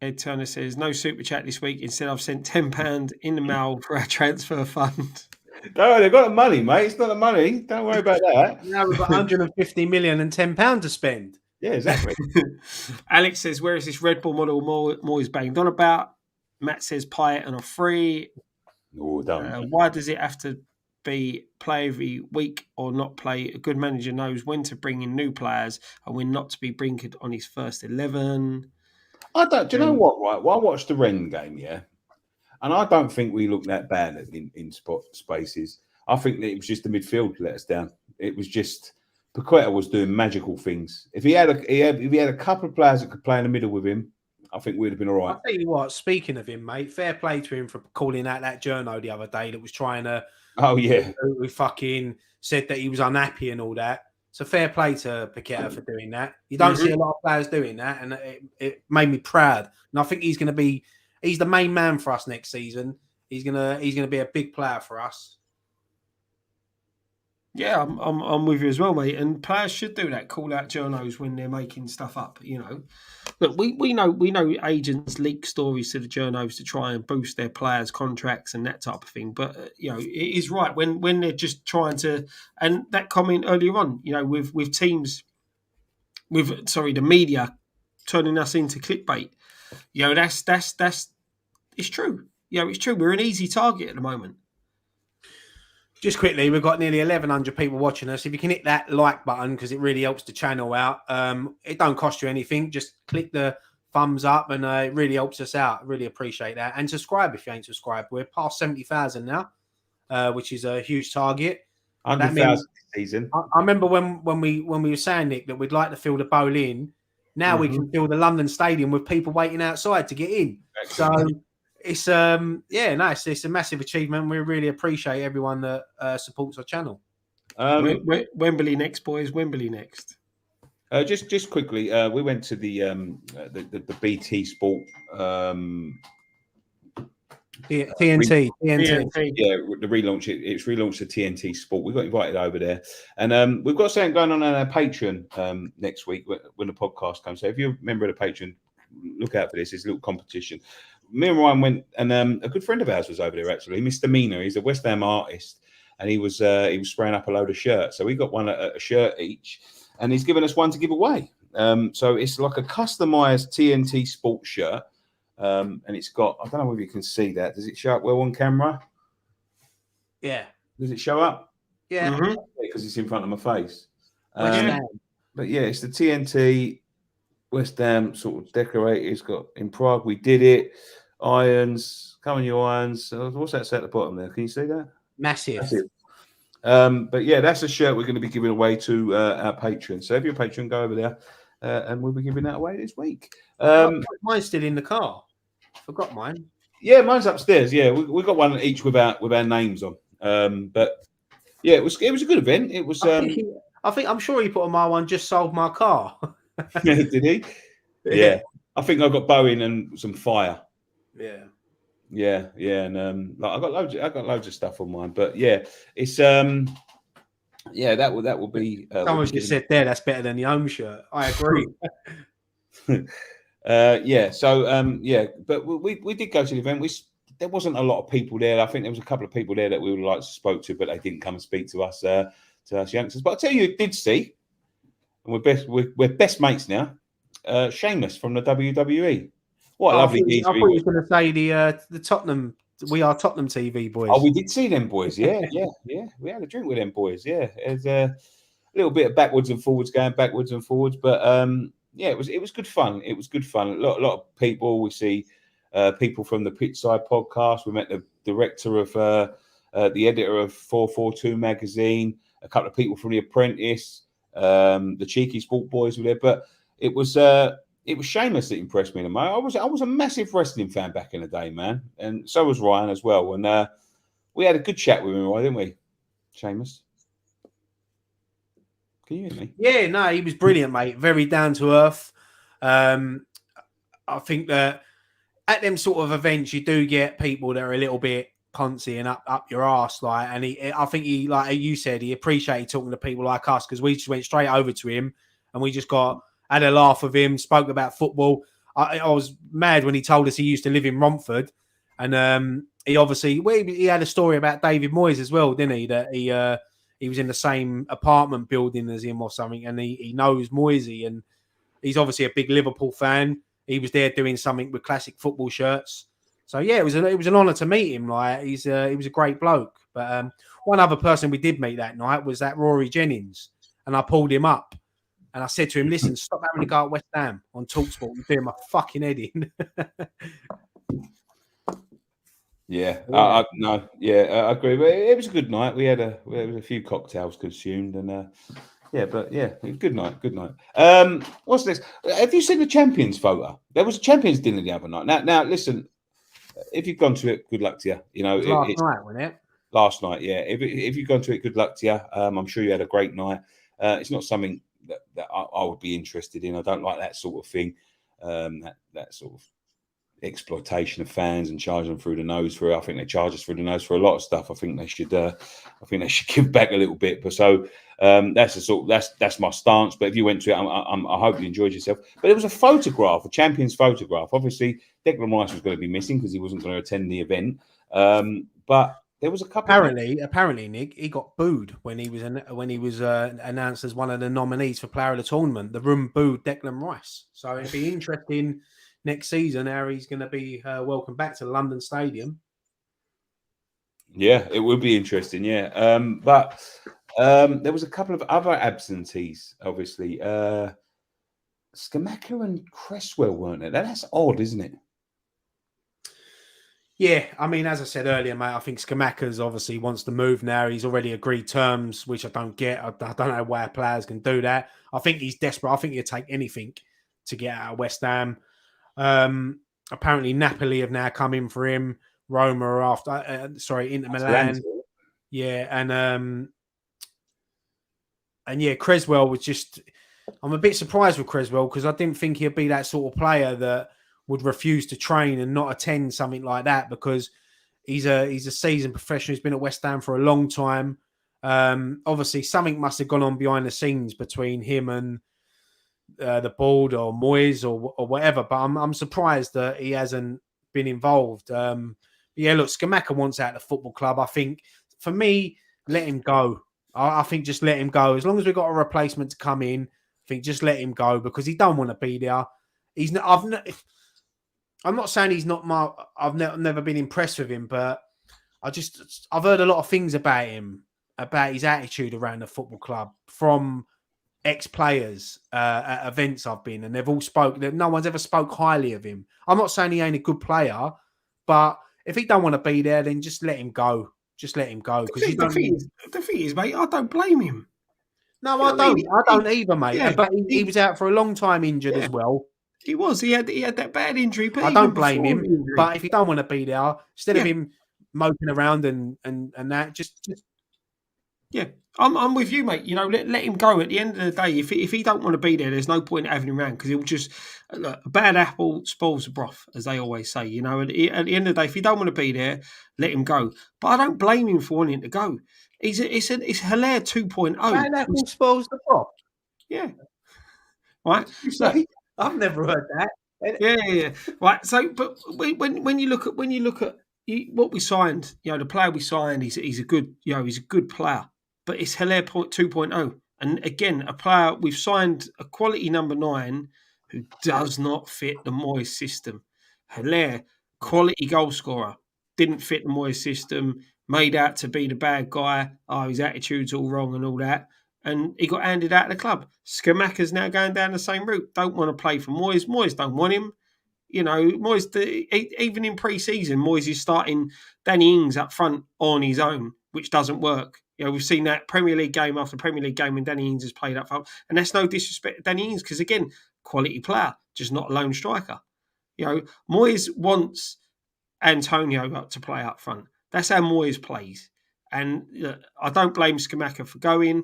Ed Turner says, no super chat this week. Instead, I've sent £10 in the mail for our transfer fund. No, they've got the money, mate. It's not the money. Don't worry about that. Now we've got 150 million and £10 to spend. Yeah, exactly. Alex says, where is this Red Bull model Moyes banged on about? Matt says, Pint and a free. No, don't. Why does it have to be play every week or not play? A good manager knows when to bring in new players and when not to be brinkered on his first 11. I don't. Do you know what? Right. Well, I watched the Rennes game, yeah, and I don't think we looked that bad in spot spaces. I think that it was just the midfield let us down. It was just Paqueta was doing magical things. If he had a couple of players that could play in the middle with him, I think we'd have been all right. I'll tell you what, speaking of him, mate, fair play to him for calling out that journo the other day that was trying to... Oh, yeah. Who fucking said that he was unhappy and all that. So fair play to Paqueta for doing that. You don't see a lot of players doing that, and it made me proud. And I think he's the main man for us next season. He's gonna be a big player for us. Yeah, I'm with you as well, mate. And players should do that. Call out journos when they're making stuff up. Look, we know agents leak stories to the journos to try and boost their players' contracts and that type of thing. But it is right when they're just trying to. And that comment earlier on, with teams, the media turning us into clickbait. That's it's true. It's true. We're an easy target at the moment. Just quickly, we've got nearly 1,100 people watching us. If you can hit that like button, because it really helps the channel out. It don't cost you anything. Just click the thumbs up, and it really helps us out. I really appreciate that. And subscribe if you ain't subscribed. We're past 70,000 now, which is a huge target. 100,000 this season. I remember when we were saying, Nick, that we'd like to fill the bowl in. Now we can fill the London Stadium with people waiting outside to get in. Excellent. So it's it's a massive achievement. We really appreciate everyone that supports our channel. Wembley next, boys. Wembley next. Just quickly, we went to the BT Sport TNT. Yeah, the relaunch. It's relaunched to TNT Sport. We got invited over there, and we've got something going on our Patreon next week when the podcast comes. So if you're a member of the Patreon, look out for this. It's a little competition. Me and Ryan went, and a good friend of ours was over there actually, Mr. Mina. He's a West Ham artist, and he was spraying up a load of shirts. So we got a shirt each, and he's given us one to give away. So it's like a customized TNT Sport shirt. And it's got, I don't know whether you can see that. Does it show up well on camera? Yeah. Does it show up? Yeah. Mhm. Because it's in front of my face. West Ham. But yeah, it's the TNT West Ham sort of decorated. It's got in Prague. We did it. Irons. Come on, your irons. What's that set at the bottom there? Can you see that? Massive. But yeah, that's a shirt we're going to be giving away to our patrons. So if you're a patron, go over there and we'll be giving that away this week. Mine's still in the car. Forgot mine. Yeah, mine's upstairs. Yeah, we got one each with our names on. But yeah, it was a good event. It was. I'm sure he put on my one. Just sold my car. Did he? Yeah. I think I got Boeing and some fire. Yeah. Yeah, and like I got loads of stuff on mine, but yeah, it's yeah, that will be. Someone just said there that's better than the home shirt. I agree. Yeah, so yeah, but we did go to the event. There wasn't a lot of people there. I think there was a couple of people there that we would like to spoke to, but they didn't come and speak to us youngsters. But I tell you, did see, and we're best mates now. Sheamus from the WWE. What a lovely geezer. I thought you were going to say the Tottenham. We are Tottenham TV boys. Oh, we did see them boys. Yeah. We had a drink with them boys. Yeah, there's a little bit of backwards and forwards, going backwards and forwards, but yeah, it was good fun. It was good fun. A lot of people. We see people from the Pitside podcast. We met the director of the editor of 442 magazine. A couple of people from The Apprentice. The Cheeky Sport boys were there, but it was Sheamus that impressed me the most. I was a massive wrestling fan back in the day, man, and so was Ryan as well. And we had a good chat with him, right, didn't we, Sheamus? Can you hear me? Yeah, no, he was brilliant, mate. Very down to earth. I think that at them sort of events, you do get people that are a little bit poncy and up your arse, like. And I think he, like you said, he appreciated talking to people like us because we just went straight over to him and we just had a laugh with him, spoke about football. I was mad when he told us he used to live in Romford, and he obviously he had a story about David Moyes as well, didn't he? That he was in the same apartment building as him or something, and he knows Moyesy, and he's obviously a big Liverpool fan. He was there doing something with classic football shirts. So yeah, it was an honour to meet him. Like he was a great bloke. But one other person we did meet that night was that Rory Jennings, and I pulled him up. And I said to him, listen, stop having to go at West Ham on TalkSport. You're doing my fucking head in. Yeah, I agree. But it was a good night. We had a few cocktails consumed, and good night. What's this? Have you seen the Champions photo? There was a Champions dinner the other night. Now, listen, if you've gone to it, good luck to you. You know, last night, wasn't it? Last night, yeah. If you've gone to it, good luck to you. I'm sure you had a great night. It's not something that I would be interested in. I don't like that sort of thing, that sort of exploitation of fans and charging them through the nose for it. I think they charge us through the nose for a lot of stuff. I think they should give back a little bit. But so that's my stance. But if you went to it, I hope you enjoyed yourself. But there was a Champions photograph. Obviously, Declan Rice was going to be missing because he wasn't going to attend the event. But there was a couple. Apparently, Nick, he got booed when he was announced as one of the nominees for Player of the Tournament. The room booed Declan Rice. So it'd be interesting next season how he's going to be welcomed back to the London Stadium. Yeah, it would be interesting. Yeah, but there was a couple of other absentees. Obviously, Scamacca and Cresswell weren't there. That's odd, isn't it? Yeah, I mean, as I said earlier, mate, I think Scamacca's obviously wants to move now. He's already agreed terms, which I don't get. I don't know why players can do that. I think he's desperate. I think he'll take anything to get out of West Ham. Apparently, Napoli have now come in for him. Roma are after, Inter Milan. Yeah, and yeah, Cresswell was just. I'm a bit surprised with Cresswell because I didn't think he'd be that sort of player that would refuse to train and not attend something like that because he's a seasoned professional. He's been at West Ham for a long time. Obviously, something must have gone on behind the scenes between him and the board or Moyes or whatever. But I'm surprised that he hasn't been involved. Yeah, look, Scamacca wants out of the football club. I think for me, let him go. I think just let him go. As long as we've got a replacement to come in, think just let him go because he don't want to be there. He's not. I'm not saying he's not my. I've never been impressed with him, but I've heard a lot of things about him, about his attitude around the football club from ex-players at events I've been, and they've all spoke. No one's ever spoke highly of him. I'm not saying he ain't a good player, but if he don't want to be there, then just let him go. Just let him go because the thing is, mate, I don't blame him. No, I don't. I don't either, mate. Yeah, but he was out for a long time injured as well. He was. He had that bad injury. But I don't blame him. But if he don't want to be there, instead of him moping around and that, just yeah, I'm with you, mate. You know, let him go. At the end of the day, if he don't want to be there, there's no point having him around because he'll just look, a bad apple spoils the broth, as they always say. You know, at the end of the day, if he don't want to be there, let him go. But I don't blame him for wanting to go. It's Hilaire 2.0. Bad apple spoils the broth. Yeah, right. So, I've never heard that. Yeah. Right. So, but when you look at what we signed, you know, the player we signed, he's a good player. But it's Hilaire 2.0. And again, a player we've signed, a quality number 9 who does not fit the Moyes system. Hilaire, quality goal scorer, didn't fit the Moyes system, made out to be the bad guy. Oh, his attitude's all wrong and all that. And he got handed out of the club. Scamacca's now going down the same route. Don't want to play for Moyes. Moyes don't want him. You know, Moyes, even in pre-season, Moyes is starting Danny Ings up front on his own, which doesn't work. You know, we've seen that Premier League game after Premier League game when Danny Ings has played up front. And that's no disrespect to Danny Ings because, again, quality player, just not a lone striker. You know, Moyes wants Antonio to play up front. That's how Moyes plays. And I don't blame Scamacca for going.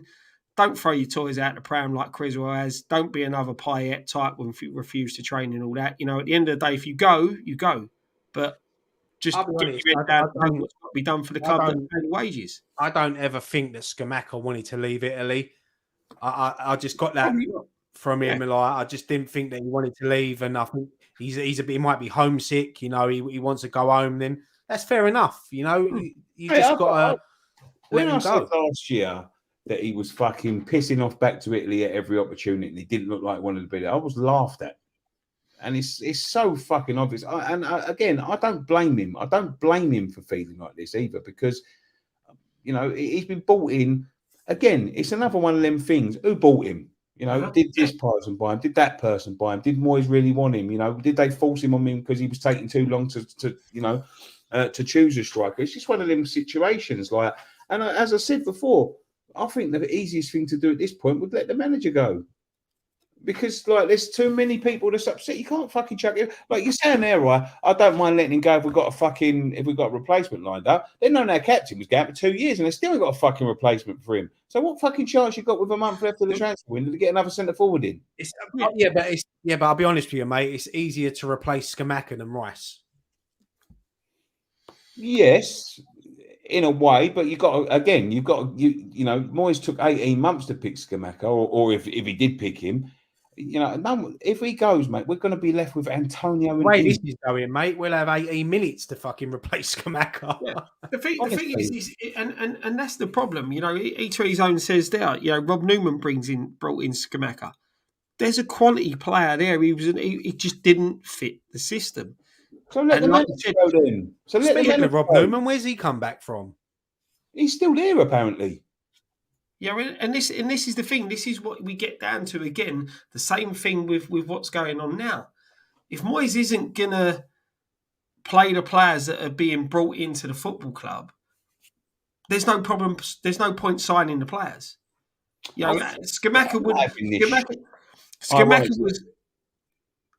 Don't throw your toys out the pram like Criswell has. Don't be another Payet type when you refuse to train and all that. You know, at the end of the day, if you go, you go. But just get your head down and do what's got to be done for the club and pay the wages. I don't ever think that Scamacca wanted to leave Italy. I just got that from him. Like, I just didn't think that he wanted to leave, and I think he might be homesick. You know, he wants to go home. Then that's fair enough. You know, you just got to let him go. Last year that he was fucking pissing off back to Italy at every opportunity, and he didn't look like one of the big. I was laughed at. And it's so fucking obvious. Again, I don't blame him. I don't blame him for feeling like this either because, you know, he's been bought in. Again, it's another one of them things. Who bought him? You know, did this person buy him? Did that person buy him? Did Moyes really want him? You know, did they force him on him because he was taking too long to choose a striker? It's just one of them situations. Like, and as I said before, I think the easiest thing to do at this point would let the manager go. Because, like, there's too many people that's upset. You can't fucking chuck it. Like, you're saying there, right? I don't mind letting him go if we've got a replacement lined up. They've known our captain was going for 2 years and they still ain't got a fucking replacement for him. So what fucking chance you got with a month left of the transfer window to get another centre forward in? But I'll be honest with you, mate. It's easier to replace Scamacca than Rice. Yes, in a way, but you know, Moyes took 18 months to pick Scamacca, or if he did pick him. You know, if he goes, mate, we're going to be left with Antonio. And this is going, mate. We'll have 18 minutes to fucking replace Scamacca. Yeah. The thing is, and that's the problem. You know, each of his own says there. You know, Rob Newman brought in Scamacca. There's a quality player there. He just didn't fit the system. So let the manager go then. So speaking of Rob Newman, where's he come back from? He's still there, apparently. Yeah, and this is the thing. This is what we get down to again. The same thing with what's going on now. If Moyes isn't gonna play the players that are being brought into the football club, there's no problem. There's no point signing the players. You know, Scamacca was.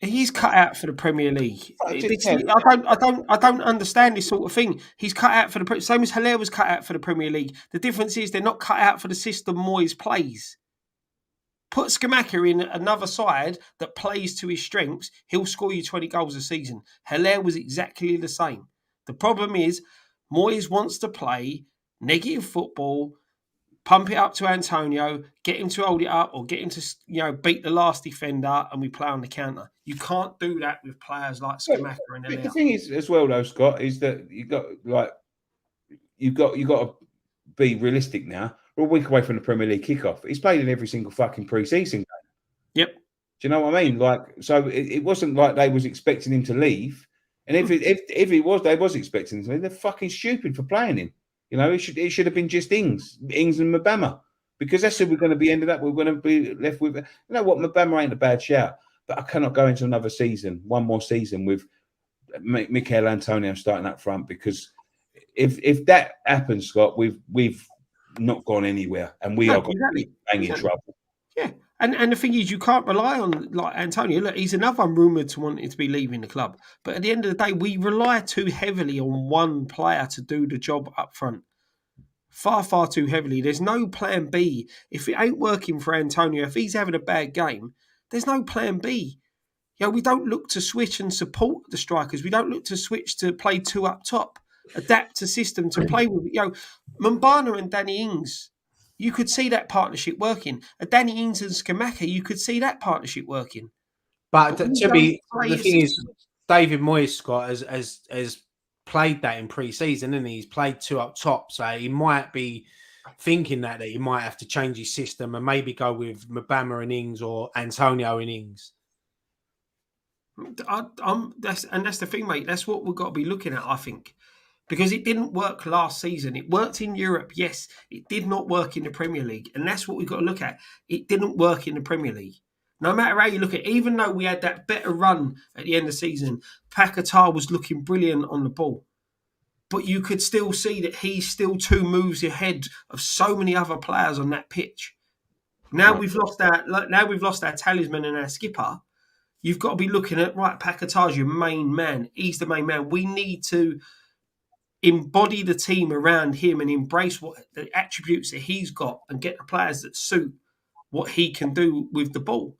He's cut out for the Premier League. I don't understand this sort of thing. He's cut out for the same as Hilaire was cut out for the Premier League. The difference is they're not cut out for the system Moyes plays. Put Scamacca in another side that plays to his strengths, he'll score you 20 goals a season. Hilaire was exactly the same. The problem is Moyes wants to play negative football, pump it up to Antonio, get him to hold it up, or get him to, you know, beat the last defender, and we play on the counter. You can't do that with players like Scamacca and Hilaire. The thing is, as well, though, Scott, is that you've got to be realistic now. We're a week away from the Premier League kickoff. He's played in every single fucking pre-season game. Yep. Do you know what I mean? Like, so it wasn't like they was expecting him to leave. And if it was, they was expecting him to leave, they're fucking stupid for playing him. You know, it should have been just Ings and Mabama, because that's who we're going to be ended up. We're going to be left with. You know what? Mabama ain't a bad shout, but I cannot go into another season, one more season with Mikel Antonio starting up front, because if that happens, Scott, we've not gone anywhere, and we are going to be banging trouble. Yeah. And the thing is, you can't rely on like Antonio. Look, he's another one rumoured to wanting to be leaving the club. But at the end of the day, we rely too heavily on one player to do the job up front. Far, far too heavily. There's no plan B. If it ain't working for Antonio, if he's having a bad game, there's no plan B. You know, we don't look to switch and support the strikers. We don't look to switch to play two up top, adapt a system to play with. You know, Mbana and Danny Ings, you could see that partnership working. A Danny Ings and Skamaka, you could see that partnership working. But the thing is, David Moyes, Scott, has played that in pre-season, and he's played two up top, so he might be thinking that he might have to change his system and maybe go with Mabama and Ings or Antonio and Ings. That's the thing, mate. That's what we've got to be looking at, I think. Because it didn't work last season. It worked in Europe, yes. It did not work in the Premier League. And that's what we've got to look at. It didn't work in the Premier League. No matter how you look at it, even though we had that better run at the end of the season, Paquetá was looking brilliant on the ball. But you could still see that he's still 2 moves ahead of so many other players on that pitch. Now we've lost our talisman and our skipper. You've got to be looking at, right, Paquetá's your main man. He's the main man. We need to embody the team around him and embrace what the attributes that he's got and get the players that suit what he can do with the ball.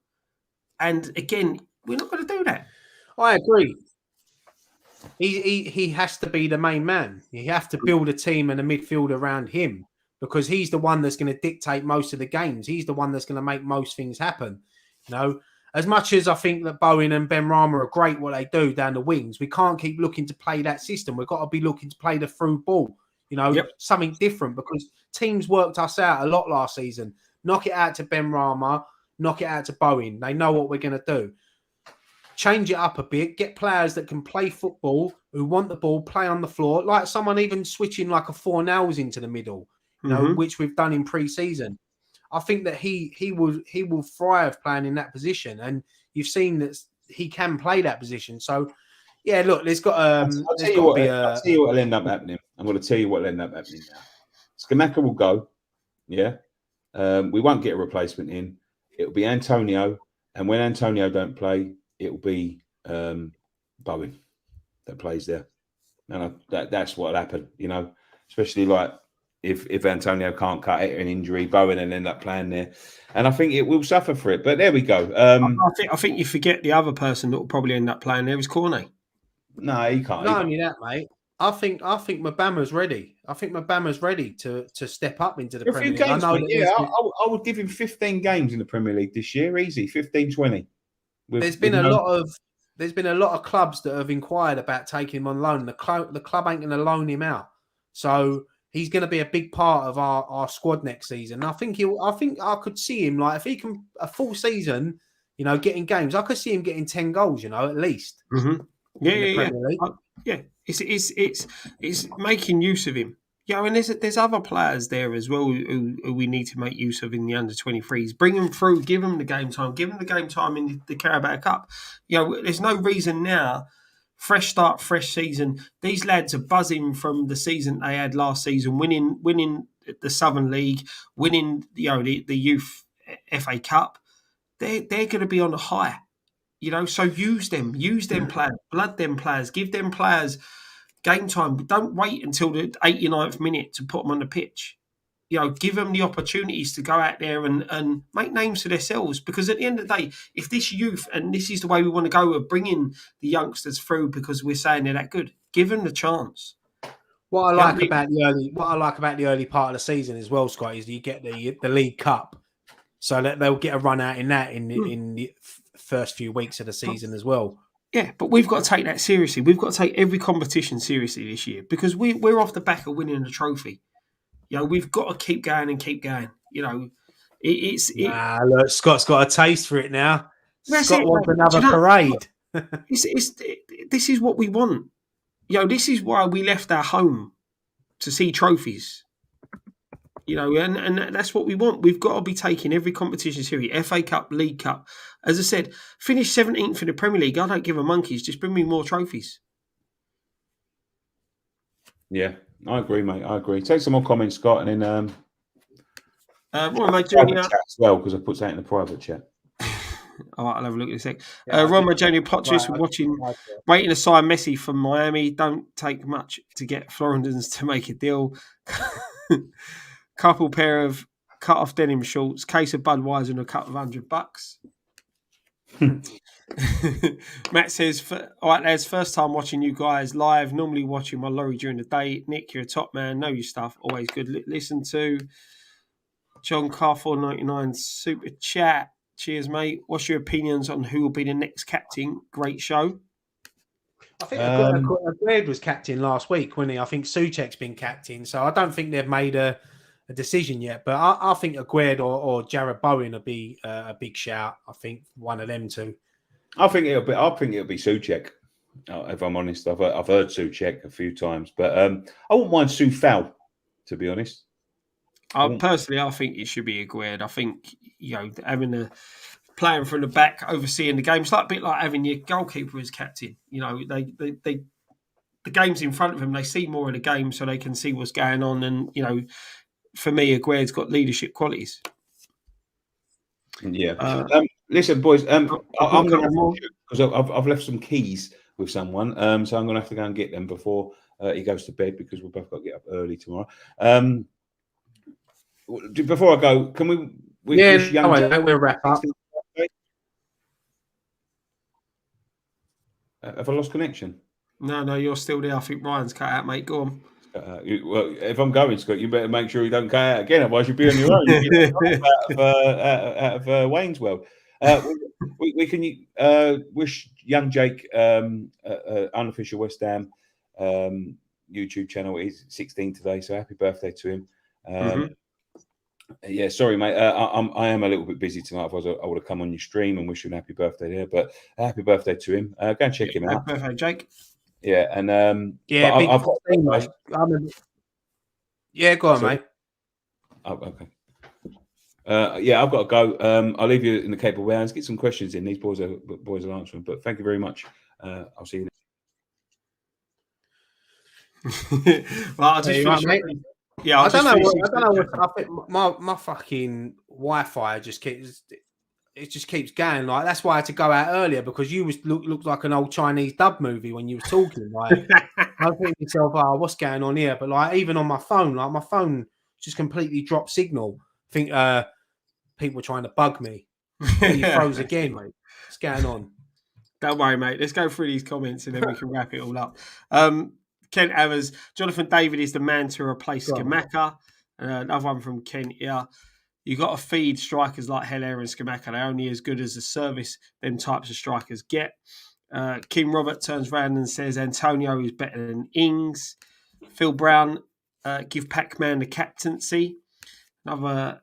And again, we're not going to do that. I agree. He has to be the main man. You have to build a team and a midfield around him, because he's the one that's going to dictate most of the games. He's the one that's going to make most things happen. You know, as much as I think that Bowen and Ben Rama are great what they do down the wings, we can't keep looking to play that system. We've got to be looking to play the through ball, you know, something different, because teams worked us out a lot last season. Knock it out to Ben Rama, knock it out to Bowen. They know what we're going to do. Change it up a bit, get players that can play football, who want the ball, play on the floor, like someone even switching like a 4-nails into the middle, you know, which we've done in pre-season. I think that he will thrive playing in that position, and you've seen that he can play that position. So, yeah, look, there's got I'll tell you what'll end up happening. I'm going to tell you what'll end up happening now. Skamaka will go, yeah. We won't get a replacement in. It'll be Antonio, and when Antonio don't play, it'll be Bowen that plays there. And that's what'll happen, you know, especially like. If Antonio can't cut it, an injury, Bowen will end up playing there, and I think it will suffer for it. But there we go. I think you forget the other person that will probably end up playing there is Cornet. No, he can't. Not only that, mate. I think Mabama's ready. I think Mabama's ready to step up into the Premier League. Games, I would give him 15 games in the Premier League this year, easy, 15, 20. There's been a lot of clubs that have inquired about taking him on loan. The club ain't going to loan him out, so he's going to be a big part of our squad next season. I think I could see him, like, if he can a full season, you know, getting games. I could see him getting 10 goals, you know, at least. Mm-hmm. Yeah. It's making use of him. Yeah, and there's other players there as well who we need to make use of in the under-23s. Bring them through, give them the game time, in the Carabao Cup. You know, there's no reason now. Fresh start, fresh season. These lads are buzzing from the season they had last season, winning the Southern League, winning the youth FA Cup. They're going to be on a high, you know. So use them players, blood them players, give them players game time. But don't wait until the 89th minute to put them on the pitch. You know, give them the opportunities to go out there and make names for themselves. Because at the end of the day, if this youth, and this is the way we want to go, of bringing the youngsters through because we're saying they're that good, give them the chance. What I like about the early part of the season as well, Scott, is you get the League Cup, so that they'll get a run out in the first few weeks of the season as well. Yeah, but we've got to take that seriously. We've got to take every competition seriously this year, because we're off the back of winning the trophy. You know, we've got to keep going and keep going. You know, Look, Scott's got a taste for it now. Scott wants mate. another parade. This is what we want. This is why we left our home to see trophies. And that's what we want. We've got to be taking every competition seriously. FA Cup, League Cup. As I said, finish 17th in the Premier League. I don't give a monkeys. Just bring me more trophies. Yeah, I agree, mate. I agree. Take some more comments, Scott, and then Roma chat Junior as well, because I put that in the private chat. All right, I'll have a look in a sec. Yeah, Roma Junior plot twist right, watching, waiting to sign Messi from Miami. Don't take much to get Florentines to make a deal. Couple pair of cut off denim shorts, case of Budweiser, and a couple of $100. Matt says, all right, lads, first time watching you guys live. Normally watching my lorry during the day. Nick, you're a top man. Know your stuff. Always good. Listen to John Carr 499 super chat. Cheers, mate. What's your opinions on who will be the next captain? Great show. I think Aguerd was captain last week, wasn't he? I think Souček's been captain, so I don't think they've made a decision yet. But I think Aguerd or Jared Bowen will be a big shout. I think one of them two. I think it'll be Souček. If I'm honest, I've heard Souček a few times, but I wouldn't mind Soufal, to be honest. Personally, I think it should be Aguerd. I think having playing from the back, overseeing the game, it's like a bit like having your goalkeeper as captain. The game's in front of them. They see more of the game, so they can see what's going on. And for me, Aguerd's got leadership qualities. Yeah. Listen, boys. I'm going to because I've left some keys with someone, so I'm going to have to go and get them before he goes to bed, because we've both got to get up early tomorrow. Before I go, can we wish young Jake, we'll wrap up. Have I lost connection? No, you're still there. I think Ryan's cut out, mate. Go on. Well, if I'm going, Scott, you better make sure you don't cut out again. Otherwise, you'll be on your own. out of Wayne's World. We can wish young Jake, unofficial West Ham YouTube channel. He's 16 today, so happy birthday to him. Yeah, sorry, mate. I am a little bit busy tonight. Otherwise, I would have come on your stream and wish you a happy birthday there. But happy birthday to him. Go and check him out. Happy birthday, Jake. Yeah, and I've got thing, mate. Yeah, go on, mate. Oh, okay. Yeah, I've got to go. I'll leave you in the capable hands. Get some questions in. These boys are answering. But thank you very much. I'll see you next. Well, I'll just finish, mate. Yeah, I don't know. I think my fucking Wi-Fi just keeps going. Like, that's why I had to go out earlier, because you looked like an old Chinese dub movie when you were talking. Like, I think to myself, what's going on here? But like, even on my phone just completely dropped signal. I think people were trying to bug me. He froze again, mate. What's going on? Don't worry, mate. Let's go through these comments and then we can wrap it all up. Kent Evers, Jonathan David is the man to replace Scamacca. Another one from Kent here. You got to feed strikers like Heller and Scamacca. They're only as good as the service them types of strikers get. Kim Robert turns around and says Antonio is better than Ings. Phil Brown, give Pac-Man the captaincy. Another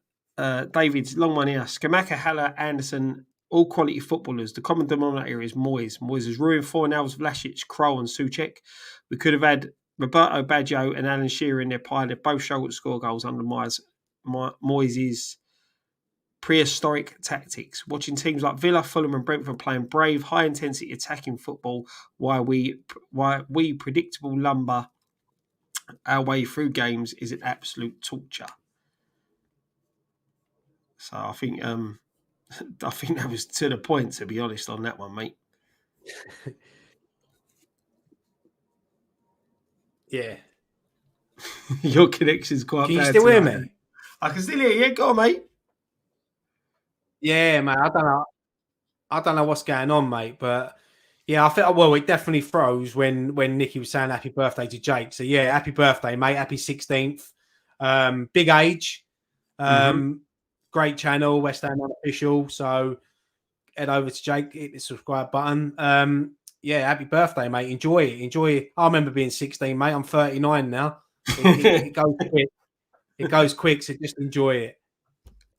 David's long one here. Scamacca, Heller, Anderson, all quality footballers. The common denominator is Moyes. Moyes has ruined 4 nails, Vlasic, Kroll and Souček. We could have had Roberto Baggio and Alan Shearer in their pile. They both struggled to score goals under Moyes' prehistoric tactics. Watching teams like Villa, Fulham and Brentford playing brave, high-intensity attacking football while we predictable lumber our way through games is an absolute torture. So I think that was to the point, to be honest, on that one, mate. Yeah. Your connection's quite bad. Can you still hear me? I can still hear you. Go on, mate. Yeah, mate. I don't know what's going on, mate. But yeah, I think it definitely froze when Nicky was saying happy birthday to Jake. So yeah, happy birthday, mate. Happy 16th. Big age. Great channel, West Ham Unofficial. So head over to Jake, hit the subscribe button. Yeah, happy birthday, mate. Enjoy it. I remember being 16, mate. I'm 39 now. It goes quick. It goes quick, so just enjoy it.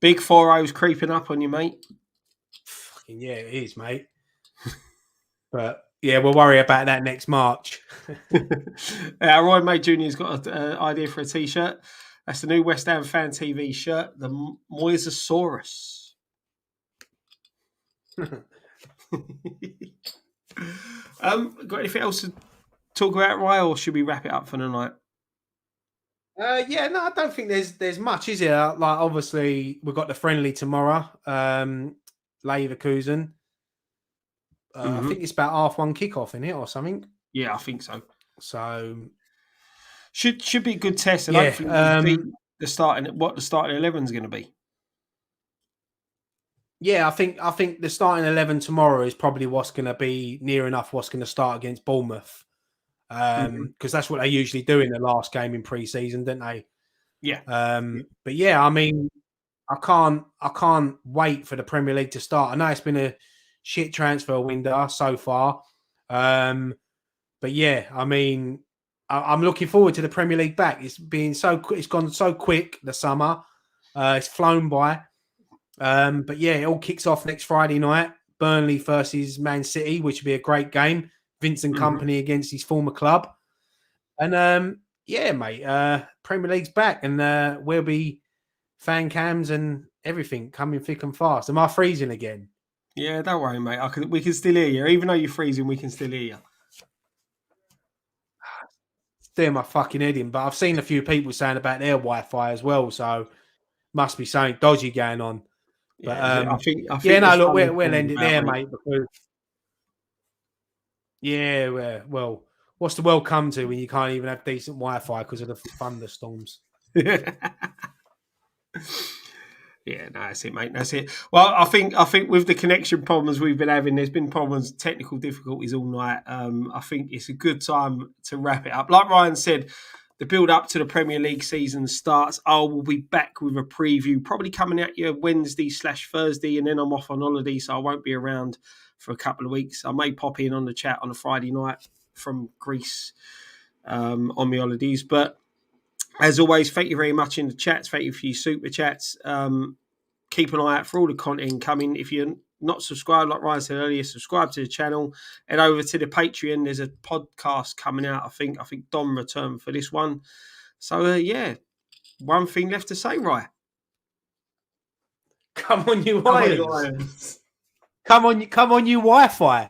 Big 4-0's creeping up on you, mate. Fucking yeah, it is, mate. But yeah, we'll worry about that next March. Roy May Jr.'s got an idea for a T-shirt. That's the new West Ham Fan TV shirt, the Moyesasaurus. Got anything else to talk about, Roy, or should we wrap it up for the night? Yeah, no, I don't think there's much, is there? Like, obviously, we've got the friendly tomorrow, Leverkusen. I think it's about 1:30 kickoff in it or something. Yeah, I think so. So should be a good test, and yeah, hopefully we'll beat the starting 11 is going to be. Yeah, I think the starting 11 tomorrow is probably what's going to be near enough what's going to start against Bournemouth, because that's what they usually do in the last game in pre-season, don't they? Yeah. But yeah, I mean, I can't wait for the Premier League to start. I know it's been a shit transfer window so far, but yeah, I mean, I'm looking forward to the Premier League back. It's gone so quick. The summer, it's flown by. But yeah, it all kicks off next Friday night. Burnley versus Man City, which will be a great game. Vincent Kompany against his former club. And yeah, mate, Premier League's back, and we'll be fan cams and everything coming thick and fast. Am I freezing again? Yeah, don't worry, mate. We can still hear you. Even though you're freezing, we can still hear you. Doing my fucking head in, but I've seen a few people saying about their Wi-Fi as well, so must be something dodgy going on. But I think yeah, no, look, we'll end it there, mate. Because yeah, well, what's the world come to when you can't even have decent Wi-Fi because of the thunderstorms? Yeah, no, that's it, mate. That's it. Well, I think with the connection problems we've been having, there's been problems, technical difficulties all night. I think it's a good time to wrap it up. Like Ryan said, the build up to the Premier League season starts. We'll be back with a preview, probably coming at you Wednesday/Thursday, and then I'm off on holiday, so I won't be around for a couple of weeks. I may pop in on the chat on a Friday night from Greece on my holidays. But as always, thank you very much in the chats. Thank you for your super chats. Keep an eye out for all the content coming. If you're not subscribed, like Ryan said earlier, subscribe to the channel. Head over to the Patreon. There's a podcast coming out. I think Dom returned for this one. So yeah, one thing left to say, Ryan. Come on, you Lions. Come on, you Wi-Fi.